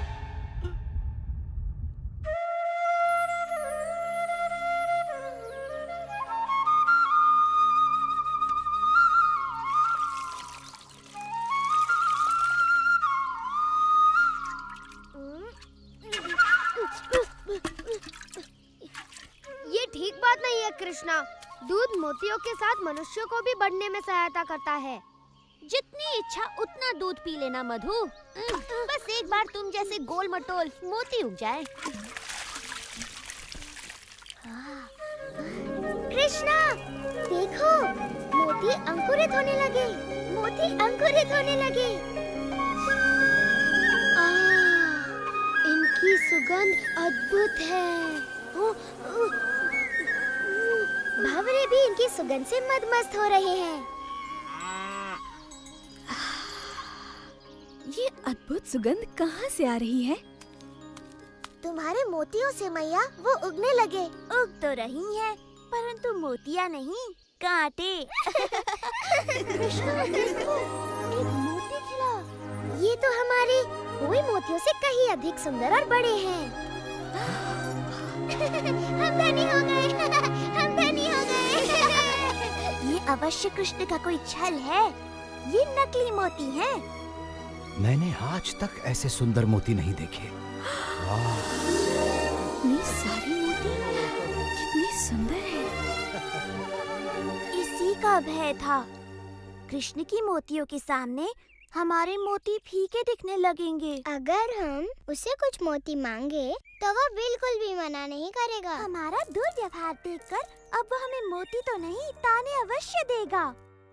ये ठीक बात नहीं है कृष्णा। दूध मोतियों के साथ मनुष्यों को भी बढ़ने में सहायता करता है। जितनी इच्छा उतना दूध पी लेना मधु। बस एक बार तुम जैसे गोल मटोल मोती उग जाए। कृष्णा, देखो, मोती अंकुरित होने लगे। मोती अंकुरित होने लगे। इनकी सुगंध अद्भुत है। भंवरे भी इनकी सुगंध से मदमस्त हो रहे हैं। ये अद्भुत सुगंध कहाँ से आ रही है? तुम्हारे मोतियों से मैया, वो उगने लगे। उग तो रही है, परंतु मोतियाँ नहीं, कांटे। कृष्णा, देखो, एक मोती खिला। ये तो हमारे हुए मोतियों से कहीं अधिक सुंदर और बड़े हैं। हम धनी हो गए। हम धनी हो गए। ये अवश्य कृष्ण का कोई छल है। ये नकली मोती हैं। मैंने आज तक ऐसे सुंदर मोती नहीं देखे। इतनी सारी मोती, कितनी सुंदर है। इसी का भय था। कृष्ण की मोतियों के सामने हमारे मोती फीके दिखने लगेंगे। अगर हम उसे कुछ मोती मांगे तो वो बिल्कुल भी मना नहीं करेगा। हमारा दुर्व्यवहार देखकर अब वो हमें मोती तो नहीं, ताने अवश्य देगा।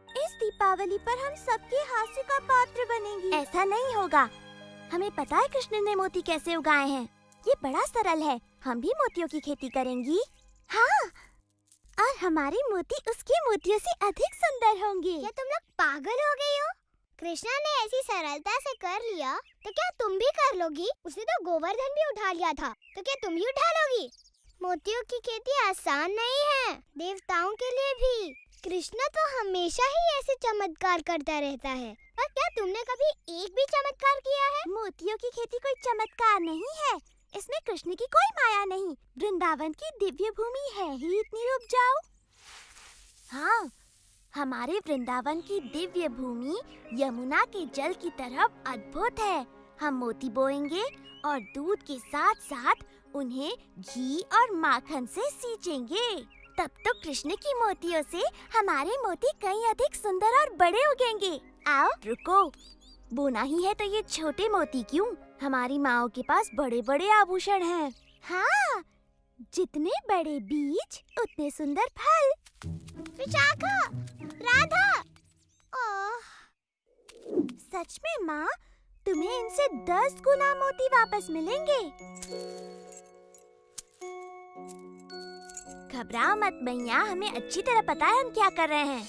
इस दीपावली पर हम सबके हास्य का पात्र बनेंगे। ऐसा नहीं होगा। हमें पता है कृष्ण ने मोती कैसे उगाए हैं। ये बड़ा सरल है। हम भी मोतियों की खेती करेंगी हाँ, और हमारे मोती उसके मोतियों से अधिक सुंदर होंगे। क्या तुम लोग पागल हो गई हो? कृष्णा ने ऐसी सरलता से कर लिया तो क्या तुम भी कर लोगी? उसने तो गोवर्धन भी उठा लिया था, तो क्या तुम ही उठा लोगी? मोतियों की खेती आसान नहीं है, देवताओं के लिए भी। कृष्णा तो हमेशा ही ऐसे चमत्कार करता रहता है, पर क्या तुमने कभी एक भी चमत्कार किया है? मोतियों की खेती कोई चमत्कार नहीं है, इसमें कृष्ण की कोई माया नहीं। वृंदावन की दिव्य भूमि है ही इतनी उपजाऊ। हाँ, हमारे वृंदावन की दिव्य भूमि यमुना के जल की तरफ अद्भुत है। हम मोती बोएंगे और दूध के साथ साथ उन्हें घी और माखन से सींचेंगे। तब तो कृष्ण की मोतियों से हमारे मोती कहीं अधिक सुंदर और बड़े उगेंगे। आओ, रुको, बोना ही है तो ये छोटे मोती क्यों? हमारी माओ के पास बड़े बड़े आभूषण हैं। हाँ, जितने बड़े बीज उतने सुंदर फल। विशाखा, राधा, सच में माँ, तुम्हें इनसे 10 गुना मोती वापस मिलेंगे। घबराओ मत मैया, हमें अच्छी तरह पता है हम क्या कर रहे हैं।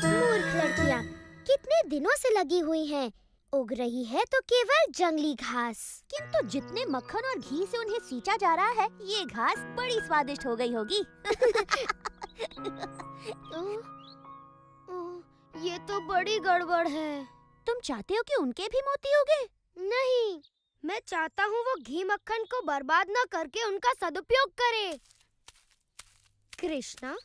मूर्ख लड़कियाँ, कितने दिनों से लगी हुई हैं। उग रही है तो केवल जंगली घास। किंतु जितने मक्खन और घी से उन्हें सींचा जा रहा है, ये घास बड़ी स्वादिष्ट हो गई होगी। ये तो बड़ी गड़बड़ है। तुम चाहते हो कि उनके भी मोती उगे? नहीं, मैं चाहता हूँ वो घी मक्खन को बर्बाद न करके उनका सदुपयोग करे। कृष्णा,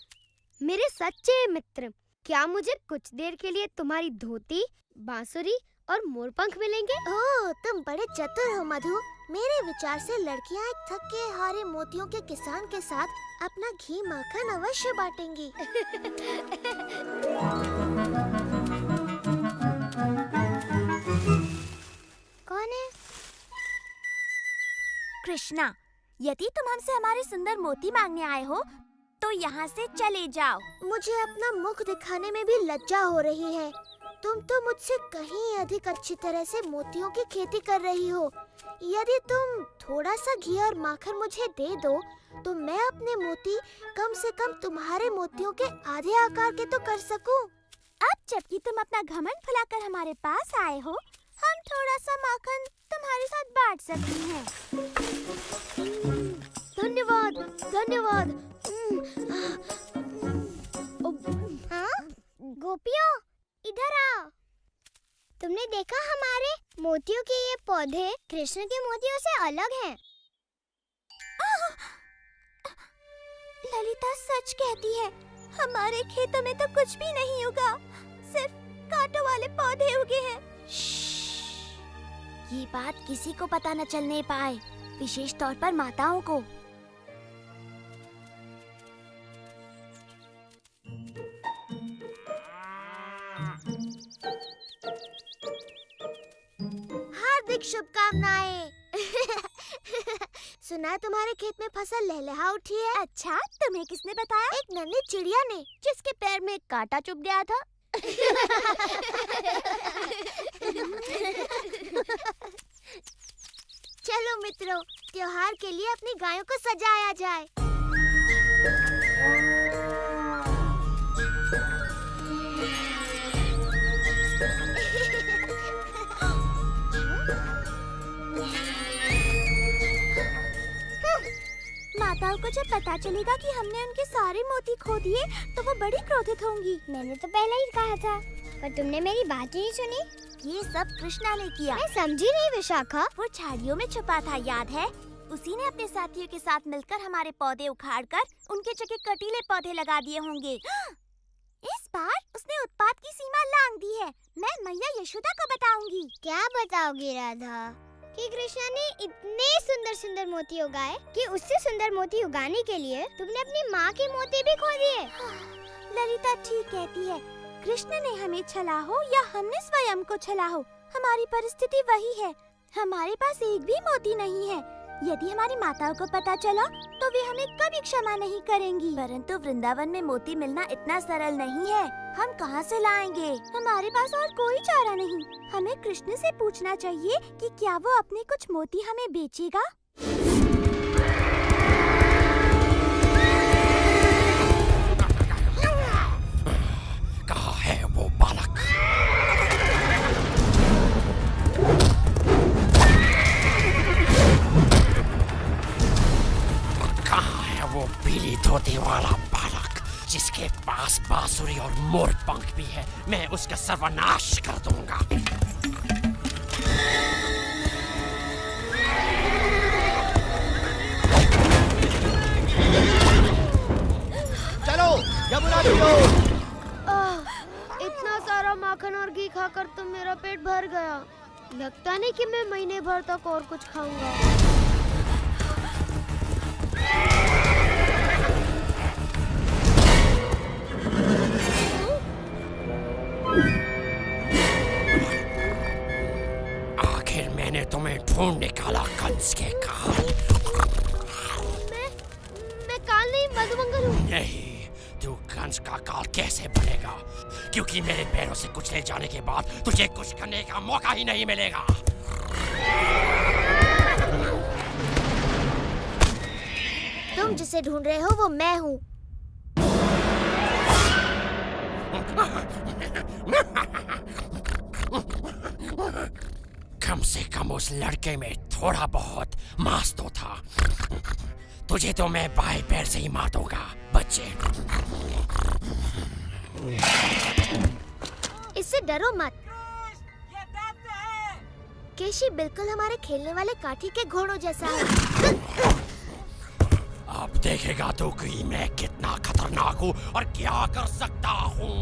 मेरे सच्चे मित्र, क्या मुझे कुछ देर के लिए तुम्हारी धोती, बांसुरी और मोरपंख मिलेंगे? ओह, तुम बड़े चतुर हो मधु। मेरे विचार से लड़कियां एक थके हारे मोतियों के किसान के साथ अपना घी माखन अवश्य बांटेंगी। कौन है? कृष्णा, यदि तुम हमसे हमारे सुंदर मोती मांगने आए हो तो यहाँ से चले जाओ। मुझे अपना मुख दिखाने में भी लज्जा हो रही है। तुम तो मुझसे कहीं अधिक अच्छी तरह से मोतियों की खेती कर रही हो। यदि तुम थोड़ा सा घी और माखन मुझे दे दो तो मैं अपने मोती कम से कम तुम्हारे मोतियों के आधे आकार के तो कर सकूं। अब जबकि तुम अपना घमंड फुलाकर हमारे पास आए हो, हम थोड़ा सा माखन तुम्हारे साथ बांट सकते हैं। धन्यवाद, धन्यवाद। हाँ, गोपियों, इधर आओ। तुमने देखा हमारे मोतियों के ये पौधे कृष्ण के मोतियों से अलग हैं। ललिता सच कहती है, हमारे खेतों में तो कुछ भी नहीं उगा, सिर्फ कांटों वाले पौधे उगे हैं। ये बात किसी को पता न चलने पाए, विशेष तौर पर माताओं को। हार्दिक शुभकामनाएं। सुना है तुम्हारे खेत में फसल लहलहा उठी है। अच्छा, तुम्हें किसने बताया? एक नन्ही चिड़िया ने, जिसके पैर में एक कांटा चुभ गया था। चलो मित्रों, त्योहार के लिए अपनी गायों को सजाया जाए। माताओं को जब पता चलेगा कि हमने उनके सारे मोती खो दिए तो वो बड़ी क्रोधित होंगी। मैंने तो पहले ही कहा था, पर तुमने मेरी बात ही नहीं सुनी। ये सब कृष्णा ने किया। मैं समझी नहीं विशाखा। वो झाड़ियों में छुपा था, याद है? उसी ने अपने साथियों के साथ मिलकर हमारे पौधे उखाड़कर उनके जगह कटीले पौधे लगा दिए होंगे। इस बार उसने उत्पात की सीमा लांघ दी है। मैं मैया यशोदा को बताऊंगी। क्या बताओगी राधा? कि कृष्णा ने इतने सुंदर सुंदर मोती उगाए कि उससे सुंदर मोती उगाने के लिए तुमने अपनी माँ के मोती भी खो दिए। ललिता ठीक कहती है, कृष्ण ने हमें छला हो या हमने स्वयं को छला हो, हमारी परिस्थिति वही है। हमारे पास एक भी मोती नहीं है। यदि हमारी माताओं को पता चला तो वे हमें कभी क्षमा नहीं करेंगी। परंतु वृंदावन में मोती मिलना इतना सरल नहीं है। हम कहाँ से लाएंगे? हमारे पास और कोई चारा नहीं। हमें कृष्ण से पूछना चाहिए कि क्या वो अपने कुछ मोती हमें बेचेगा। कहाँ है वो बालक? कहाँ है वो पीली धोती वाला बालक जिसके पास बांसुरी और मोर पंख भी है? मैं उसका सर्वनाश कर दूंगा। चलो यमुना पियो। इतना सारा माखन और घी खाकर तो मेरा पेट भर गया। लगता नहीं कि मैं महीने भर तक और कुछ खाऊंगा। आखिर मैंने तुम्हें ढूंढ निकाला कंस के काल। मैं काल नहीं मधुमंगल हूँ। नहीं, तू कंस का काल कैसे बनेगा? क्योंकि मेरे पैरों से कुचले जाने के बाद तुझे कुछ करने का मौका ही नहीं मिलेगा। तुम जिसे ढूंढ रहे हो वो मैं हूँ। कम से कम उस लड़के में थोड़ा बहुत मांस तो था। तुझे तो मैं बाएं पैर से ही मार दूंगा बच्चे। इससे डरो मत। केशी बिल्कुल हमारे खेलने वाले काठी के घोड़ों जैसा है। अब देखेगा तो कि मैं कितना खतरनाक हूँ और क्या कर सकता हूँ।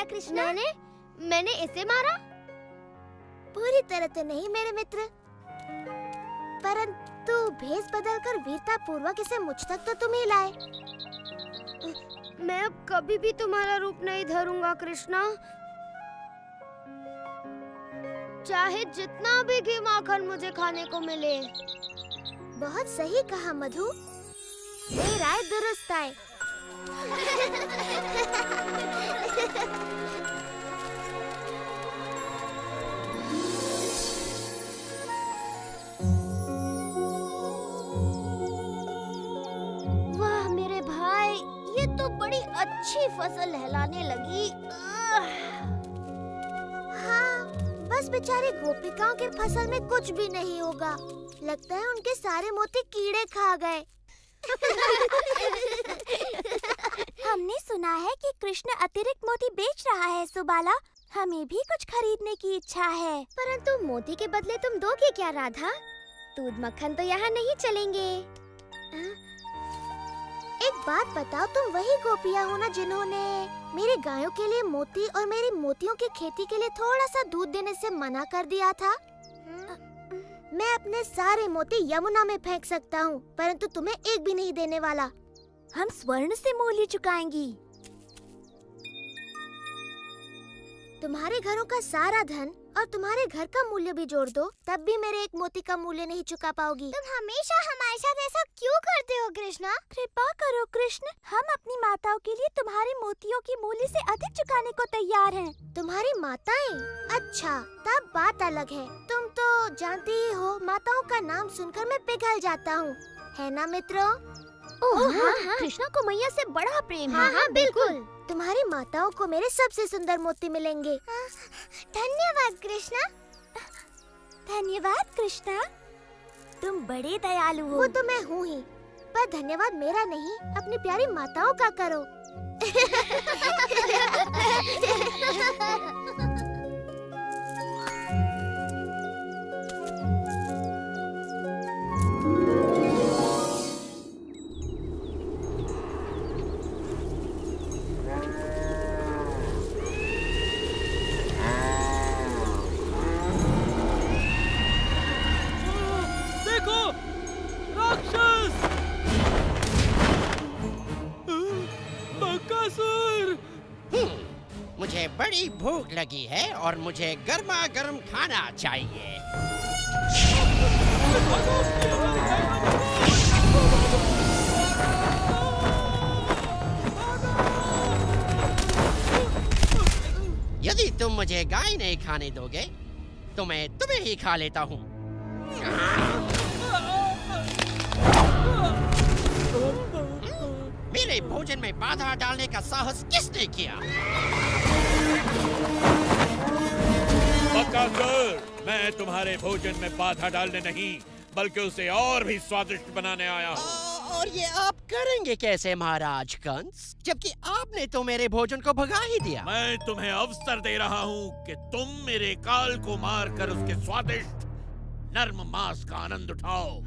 कृष्णा। मैंने इसे मारा? पूरी तरह तो नहीं मेरे मित्र, परंतु भेष बदलकर वीरता पूर्वक इसे मुझ तक तो तुम ही लाए। मैं अब कभी भी तुम्हारा रूप नहीं धरूंगा कृष्णा। चाहे जितना भी घी माखन मुझे खाने को मिले। बहुत सही कहा मधु, ये राय दुरुस्त है। वाह मेरे भाई, ये तो बड़ी अच्छी फसल लहलाने लगी। हाँ, बस बेचारे गोपिकाओं के फसल में कुछ भी नहीं होगा। लगता है उनके सारे मोती कीड़े खा गए। हमने सुना है कि कृष्ण अतिरिक्त मोती बेच रहा है सुबाला। हमें भी कुछ खरीदने की इच्छा है। परंतु मोती के बदले तुम दोगे क्या राधा? दूध मक्खन तो यहाँ नहीं चलेंगे। एक बात बताओ, तुम वही गोपियाँ हो ना जिन्होंने मेरे गायों के लिए मोती और मेरी मोतियों की खेती के लिए थोड़ा सा दूध देने से मना कर दिया था? मैं अपने सारे मोती यमुना में फेंक सकता हूँ, परंतु तुम्हें एक भी नहीं देने वाला। हम स्वर्ण से मूल्य चुकाएंगी। तुम्हारे घरों का सारा धन और तुम्हारे घर का मूल्य भी जोड़ दो, तब भी मेरे एक मोती का मूल्य नहीं चुका पाओगी। तुम हमेशा हमारे साथ ऐसा क्यों करते हो कृष्णा? कृपा करो कृष्ण, हम अपनी माताओं के लिए तुम्हारे मोतियों की मूल्य से अधिक चुकाने को तैयार हैं। तुम्हारी माताएं? अच्छा, तब बात अलग है। तुम तो जानती ही हो, माताओं का नाम सुनकर मैं पिघल जाता हूँ, है ना मित्रों? हाँ, कृष्णा को मैया से बड़ा प्रेम है। हाँ, बिल्कुल। तुम्हारी माताओं को मेरे सबसे सुंदर मोती मिलेंगे। धन्यवाद कृष्णा। धन्यवाद कृष्णा, तुम बड़े दयालु हो। वो तो मैं हूँ ही, पर धन्यवाद मेरा नहीं, अपनी प्यारी माताओं का करो। मुझे बड़ी भूख लगी है और मुझे गर्मा गर्म खाना चाहिए। यदि तुम मुझे गाय नहीं खाने दोगे तो मैं तुम्हें ही खा लेता हूँ। मेरे भोजन में बाधा डालने का साहस किसने किया? बकासुर, मैं तुम्हारे भोजन में बाधा डालने नहीं, बल्कि उसे और भी स्वादिष्ट बनाने आया हूँ। और ये आप करेंगे कैसे महाराज कंस, जबकि आपने तो मेरे भोजन को भगा ही दिया। मैं तुम्हें अवसर दे रहा हूँ कि तुम मेरे काल को मारकर उसके स्वादिष्ट नर्म मांस का आनंद उठाओ।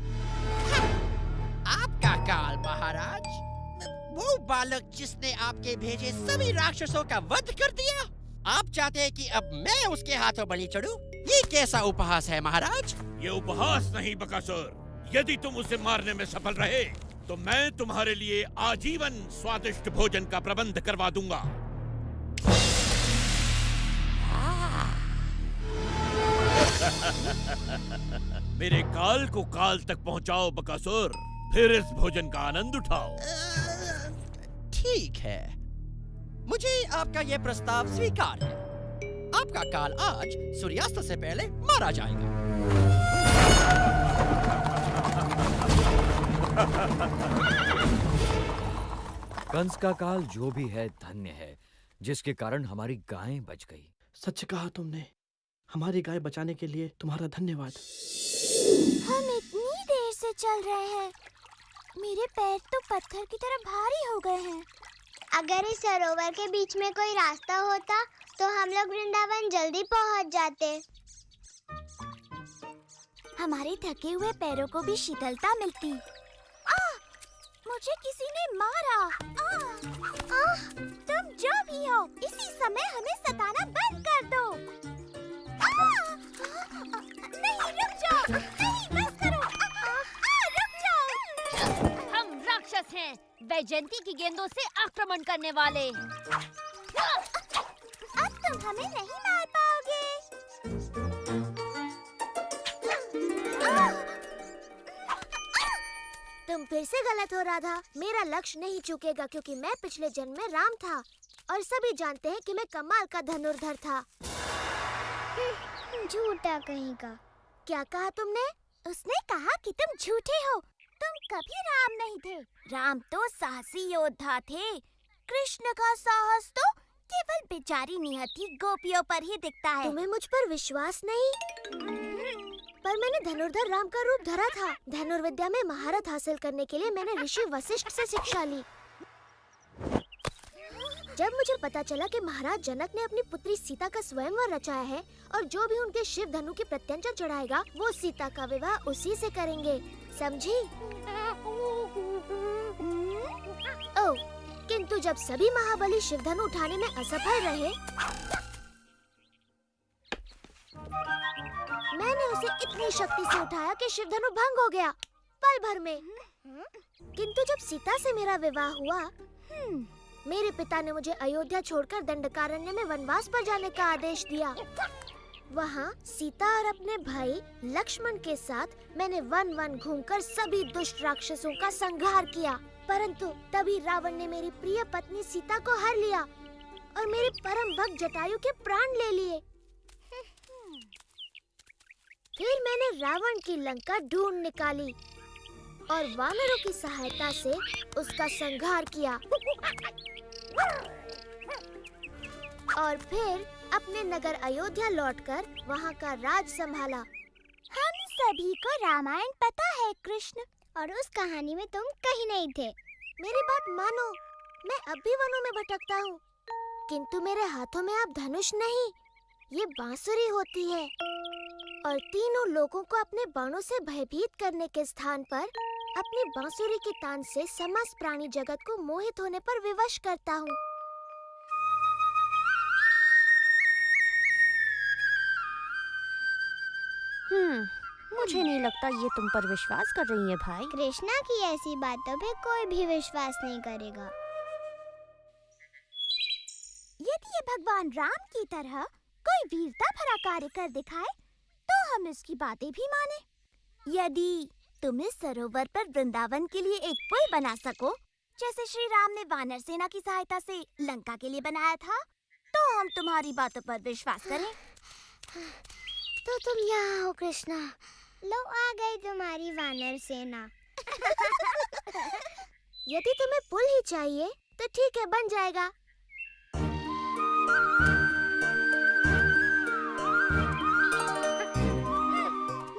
आपका काल महाराज? वो बालक जिसने आपके भेजे सभी राक्षसों का वध कर दिया? आप चाहते हैं कि अब मैं उसके हाथों बलि चढ़ूं? ये कैसा उपहास है महाराज? ये उपहास नहीं बकासुर, यदि तुम उसे मारने में सफल रहे तो मैं तुम्हारे लिए आजीवन स्वादिष्ट भोजन का प्रबंध करवा दूंगा। मेरे काल को काल तक पहुंचाओ बकासुर, फिर इस भोजन का आनंद उठाओ। ठीक है, मुझे आपका यह प्रस्ताव स्वीकार है। आपका काल आज सूर्यास्त से पहले मारा जाएगा। कंस का काल जो भी है धन्य है, जिसके कारण हमारी गायें बच गई। सच कहा तुमने, हमारी गाय बचाने के लिए तुम्हारा धन्यवाद। हम इतनी देर से चल रहे हैं, मेरे पैर तो पत्थर की तरह भारी हो गए हैं। अगर इस सरोवर के बीच में कोई रास्ता होता तो हम लोग वृंदावन जल्दी पहुंच जाते। हमारे थके हुए पैरों को भी शीतलता मिलती। मुझे किसी ने मारा। तुम जो भी हो, इसी समय हमें सताना बंद कर दो। नहीं, रुक जाओ। नहीं, बस करो। रुक जाओ। हम राक्षस हैं, वैजयंती की गेंदों से आक्रमण करने वाले। अब तुम हमें नहीं मार पाओगे। तुम फिर से गलत हो राधा। मेरा लक्ष्य नहीं चूकेगा, क्योंकि मैं पिछले जन्म में राम था और सभी जानते हैं कि मैं कमाल का धनुर्धर था। झूठा कहीं का। क्या कहा तुमने? उसने कहा कि तुम झूठे हो। तुम कभी राम नहीं थे। राम तो साहसी योद्धा थे। कृष्ण का साहस तो केवल बेचारी निहत्थी गोपियों पर ही दिखता है। तुम्हें मुझ पर विश्वास नहीं? पर मैंने धनुर्धर राम का रूप धरा था। धनुर्विद्या में महारत हासिल करने के लिए मैंने ऋषि वशिष्ठ से शिक्षा ली। जब मुझे पता चला कि महाराज जनक ने अपनी पुत्री सीता का स्वयंवर रचाया है और जो भी उनके शिव धनु की प्रत्यंचा चढ़ाएगा वो सीता का विवाह उसी से करेंगे, समझी? ओह, किंतु जब सभी महाबली शिव धनु उठाने में असफल रहे, मैंने उसे इतनी शक्ति से उठाया कि शिव धनु भंग हो गया पल भर में। किंतु जब सीता से मेरा विवाह हुआ, मेरे पिता ने मुझे अयोध्या छोड़कर दंडकारण्य में वनवास पर जाने का आदेश दिया। वहाँ सीता और अपने भाई लक्ष्मण के साथ मैंने वन घूमकर सभी दुष्ट राक्षसों का संहार किया। परंतु तभी रावण ने मेरी प्रिय पत्नी सीता को हर लिया और मेरे परम भक्त जटायु के प्राण ले लिए। फिर मैंने रावण की लंका ढूंढ निकाली और वानरों की सहायता से उसका संहार किया और फिर अपने नगर अयोध्या लौटकर वहाँ का राज संभाला। हम सभी को रामायण पता है कृष्ण, और उस कहानी में तुम कहीं नहीं थे। मेरी बात मानो, मैं अब भी वनों में भटकता हूँ, किंतु मेरे हाथों में अब धनुष नहीं, ये बांसुरी होती है और तीनों लोगों को अपने बाणों से भयभीत करने के स्थान पर अपनी बांसुरी के तान से समस्त प्राणी जगत को मोहित होने पर विवश करता हूँ। मुझे नहीं लगता ये तुम पर विश्वास कर रही है भाई। कृष्णा की ऐसी बातों पे कोई भी विश्वास नहीं करेगा। यदि ये भगवान राम की तरह कोई वीरता भरा कार्य कर दिखाए तो हम इसकी बातें भी माने। यदि तुम इस सरोवर पर वृंदावन के लिए एक पुल बना सको, जैसे श्री राम ने वानर सेना की सहायता से लंका के लिए बनाया था, तो हम तुम्हारी बातों पर विश्वास करें। तो तुम यहाँ हो कृष्णा, लो आ गई तुम्हारी वानर सेना। यदि तुम्हें पुल ही चाहिए तो ठीक है, बन जाएगा।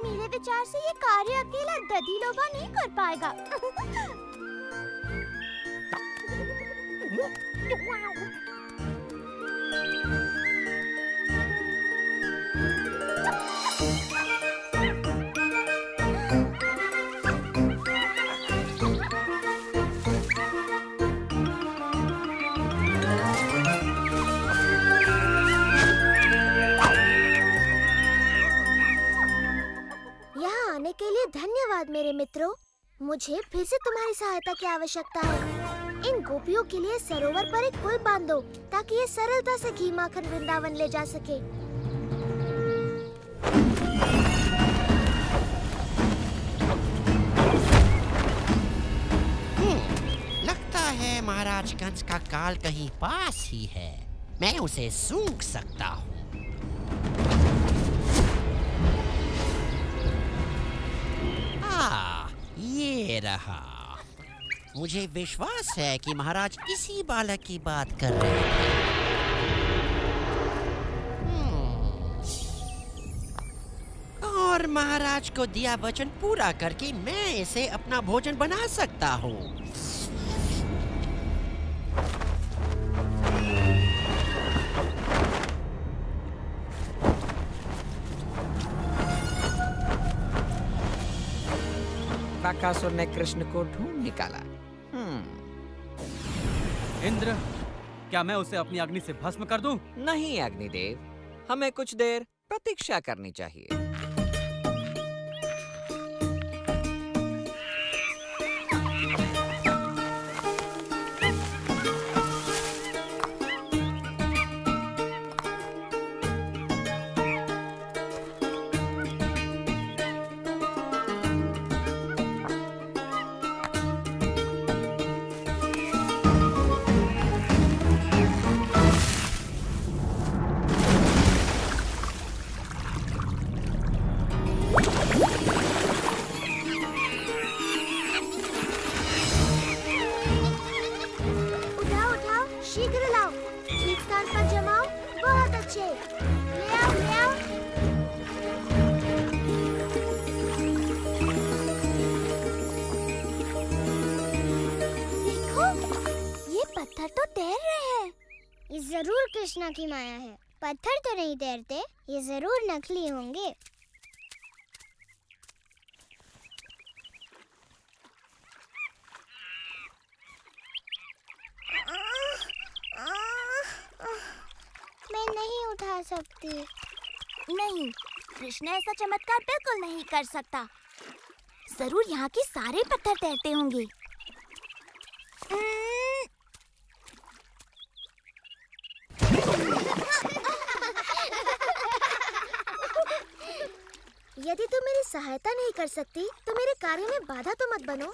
मेरे विचार से ये कार्य अकेला दधिलोभा नहीं कर पाएगा। के लिए धन्यवाद मेरे मित्रों। मुझे फिर से तुम्हारी सहायता की आवश्यकता है। इन गोपियों के लिए सरोवर पर एक पुल बांधो ताकि ये सरलता से घी माखन वृंदावन ले जा सके। लगता है महाराज कंस का काल कहीं पास ही है। मैं उसे सूंघ सकता हूँ। ये रहा। मुझे विश्वास है कि महाराज इसी बालक की बात कर रहे हैं। और महाराज को दिया वचन पूरा करके मैं इसे अपना भोजन बना सकता हूँ। बकासुर ने कृष्ण को ढूंढ निकाला। इंद्र, क्या मैं उसे अपनी अग्नि से भस्म कर दूं? नहीं अग्निदेव, हमें कुछ देर प्रतीक्षा करनी चाहिए। कृष्णा की माया है। पत्थर तो नहीं तैरते, ये जरूर नकली होंगे। मैं नहीं उठा सकती। नहीं, कृष्णा ऐसा चमत्कार बिल्कुल नहीं कर सकता। जरूर यहाँ के सारे पत्थर तैरते होंगे। यदि तुम मेरी सहायता नहीं कर सकती तो मेरे कार्य में बाधा तो मत बनो।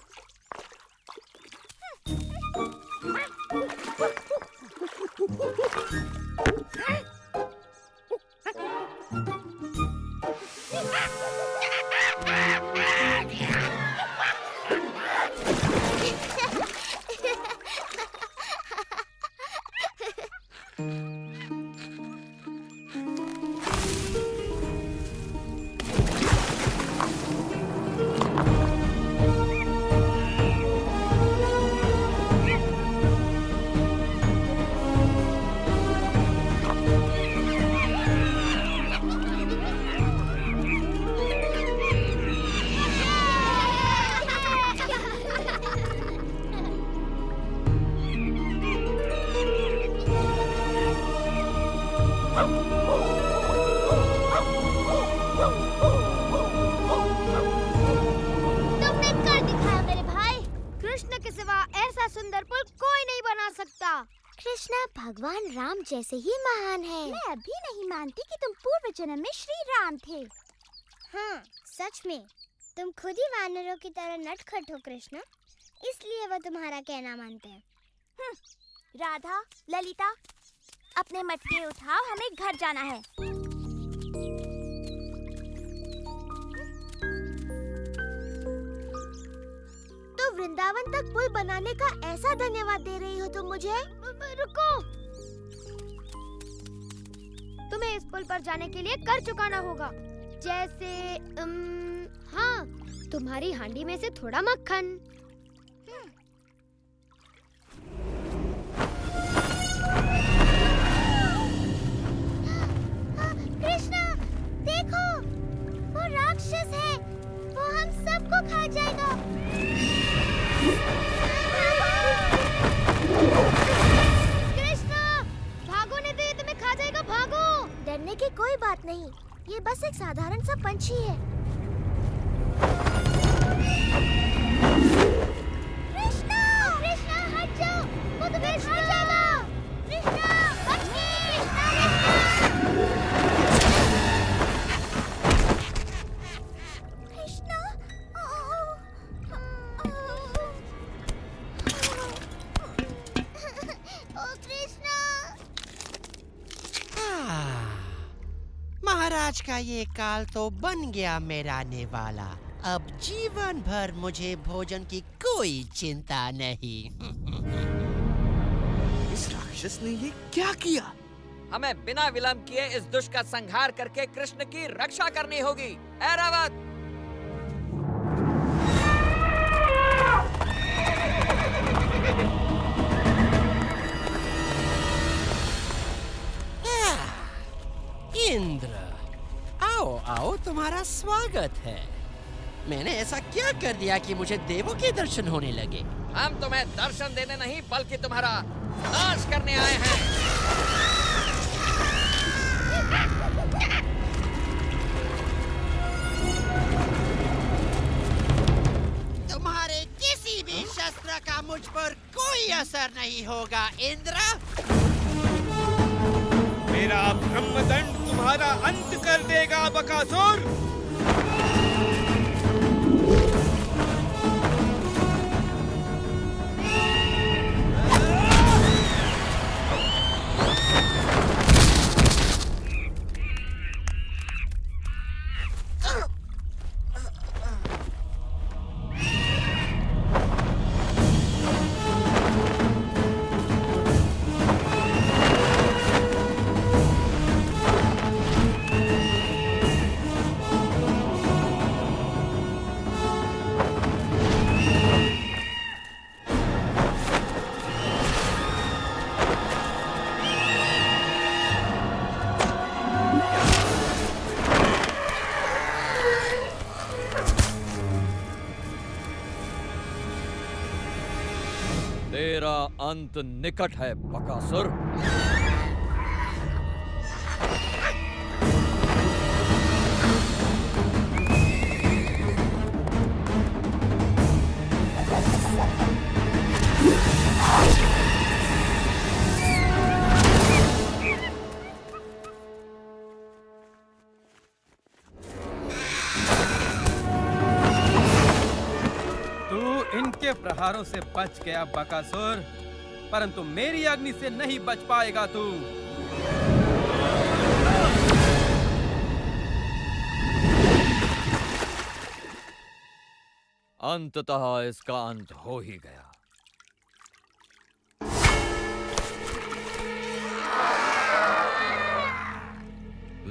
तुमने कर दिखाया मेरे भाई। कृष्ण के सिवा ऐसा सुंदर पुल कोई नहीं बना सकता। कृष्णा भगवान राम जैसे ही महान है। मैं अभी नहीं मानती कि तुम पूर्व जन्म में श्री राम थे। हाँ, सच में तुम खुद ही वानरों की तरह नटखट हो कृष्ण, इसलिए वो तुम्हारा कहना मानते हैं। राधा, ललिता, अपने मटके उठाओ, हमें घर जाना है। तो वृंदावन तक पुल बनाने का ऐसा धन्यवाद दे रही हो तुम मुझे? रुको, तुम्हें इस पुल पर जाने के लिए कर चुकाना होगा। जैसे हाँ, तुम्हारी हांडी में से थोड़ा मक्खन। कृष्णा, देखो, वो राक्षस है, वो हम सबको खा जाएगा। कृष्णा, भागो नहीं तो ये तुम्हें खा जाएगा, भागो। डरने की कोई बात नहीं, ये बस एक साधारण सा पंछी है। कृष्णा, कृष्णा हट जाओ, वो तुम्हें खा जाएगा। कृष्णा, बचिए, कृष्णा, ओ कृष्णा। महाराज का ये काल तो बन गया मेरा निवाला। अब जीवन भर मुझे भोजन की कोई चिंता नहीं। इस राक्षस ने ये क्या किया? हमें बिना विलंब किए इस दुष्ट का संहार करके कृष्ण की रक्षा करनी होगी। ऐरावत! इंद्र, आओ आओ, तुम्हारा स्वागत है। मैंने ऐसा क्या कर दिया कि मुझे देवों के दर्शन होने लगे? हम तुम्हें दर्शन देने नहीं बल्कि तुम्हारा नाश करने आए हैं। तुम्हारे किसी भी शस्त्र का मुझ पर कोई असर नहीं होगा इंद्र। मेरा ब्रह्मदंड तुम्हारा अंत कर देगा बकासुर। तेरा अंत निकट है बकासुर। इनके प्रहारों से बच गया बकासुर, परंतु मेरी अग्नि से नहीं बच पाएगा तू। अंततः इसका अंत हो ही गया।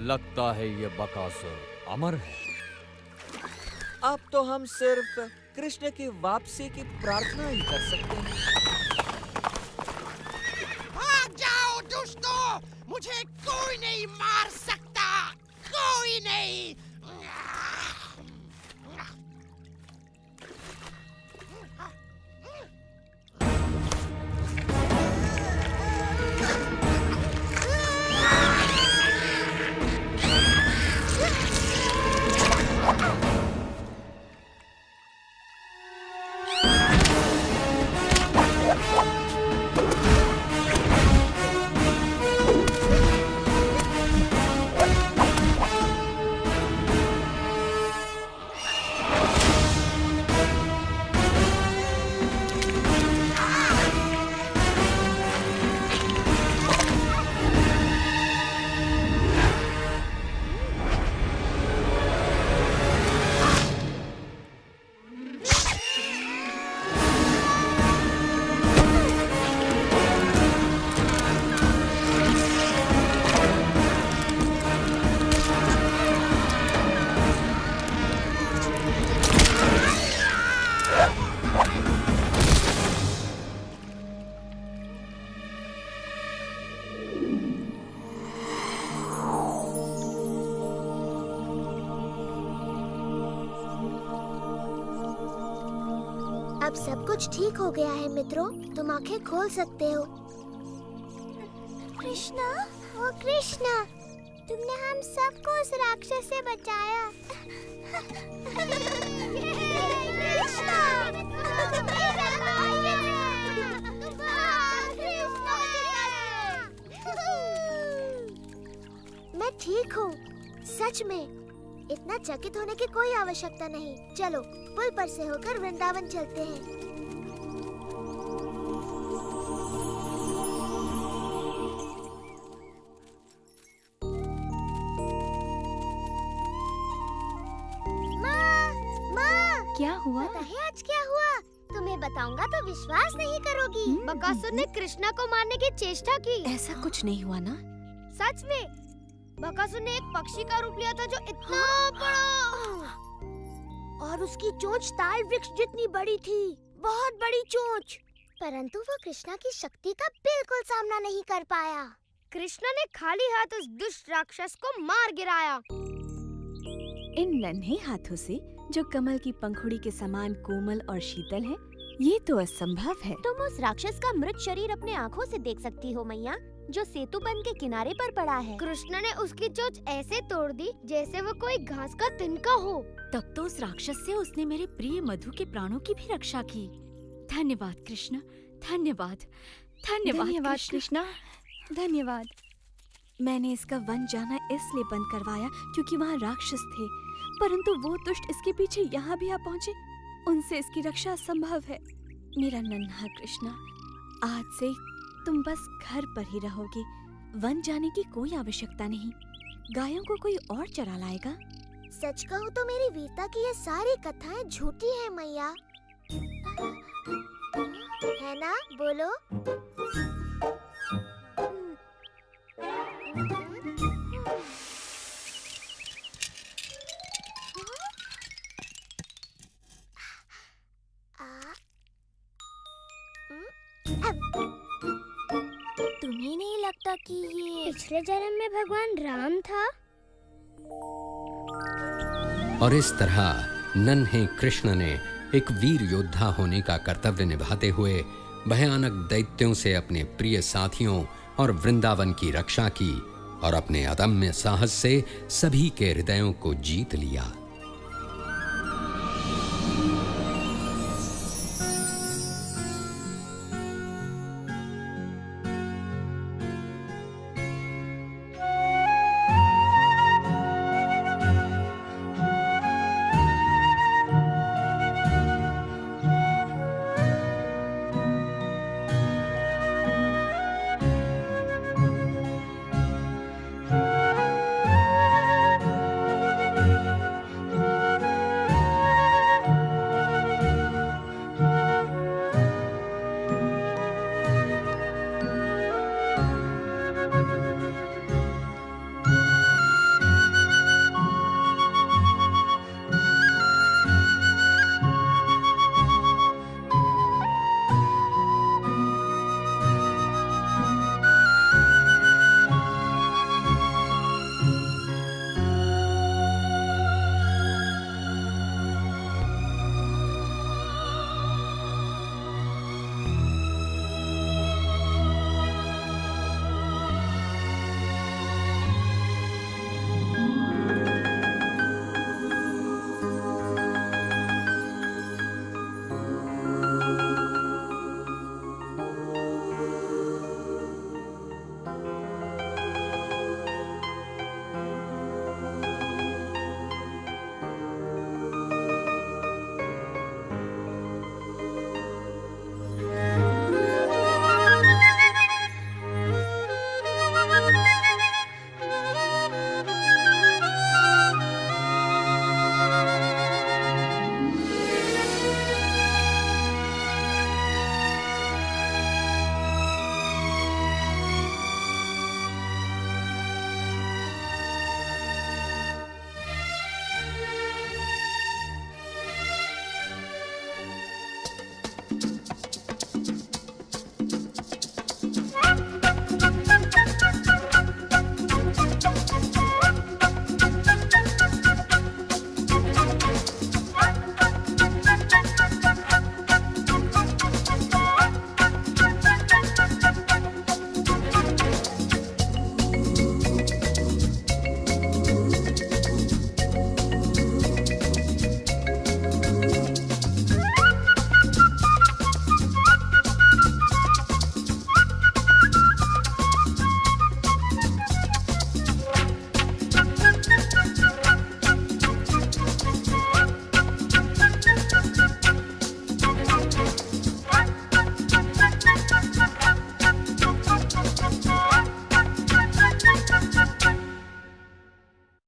लगता है ये बकासुर अमर है। अब तो हम सिर्फ कृष्ण की वापसी की प्रार्थना ही कर सकते हैं। भाग जाओ दुष्टों, मुझे कोई नहीं मार सकता, कोई नहीं। अब सब कुछ ठीक हो गया है मित्रों, तुम आंखें खोल सकते हो। कृष्णा, ओ कृष्णा, तुमने हम सबको उस राक्षस से बचाया। कृष्णा, मैं ठीक हूँ, सच में। इतना चकित होने की कोई आवश्यकता नहीं। चलो पुल पर से होकर वृंदावन चलते हैं। माँ, क्या हुआ? पता है आज क्या हुआ? तुम्हें बताऊंगा तो विश्वास नहीं करोगी। बकासुर ने कृष्णा को मारने की चेष्टा की। ऐसा कुछ नहीं हुआ ना? सच में बकासुर ने एक पक्षी का रूप लिया था जो इतना बड़ा, और उसकी चोंच ताल वृक्ष जितनी बड़ी थी, बहुत बड़ी चोंच। परंतु वो कृष्णा की शक्ति का बिल्कुल सामना नहीं कर पाया। कृष्णा ने खाली हाथ उस दुष्ट राक्षस को मार गिराया। इन नन्हे हाथों से जो कमल की पंखुड़ी के समान कोमल और शीतल है, ये तो असंभव है। तुम उस राक्षस का मृत शरीर अपने आँखों से देख सकती हो मैया, जो सेतु बंध के किनारे पर पड़ा है। कृष्ण ने उसकी चोंच ऐसे तोड़ दी जैसे वो कोई घास का तिनका हो। तब तो उस राक्षस से उसने मेरे प्रिय मधु के प्राणों की भी रक्षा की। धन्यवाद कृष्ण, धन्यवाद, धन्यवाद कृष्णा, धन्यवाद। मैंने इसका वन जाना इसलिए बंद करवाया क्योंकि वहाँ राक्षस थे, परंतु वो दुष्ट इसके पीछे यहाँ भी आ पहुँचे। उनसे इसकी रक्षा संभव है। मेरा नन्हा कृष्णा, आज से तुम बस घर पर ही रहोगे। वन जाने की कोई आवश्यकता नहीं। गायों को कोई और चरा लाएगा। सच कहूँ तो मेरी वीरता की ये सारी कथाएं झूठी हैं मैया, है ना? बोलो। तुम्हें नहीं लगता कि ये पिछले जन्म में भगवान राम था? और इस तरह नन्हे कृष्ण ने एक वीर योद्धा होने का कर्तव्य निभाते हुए भयानक दैत्यों से अपने प्रिय साथियों और वृंदावन की रक्षा की और अपने अदम्य साहस से सभी के हृदयों को जीत लिया।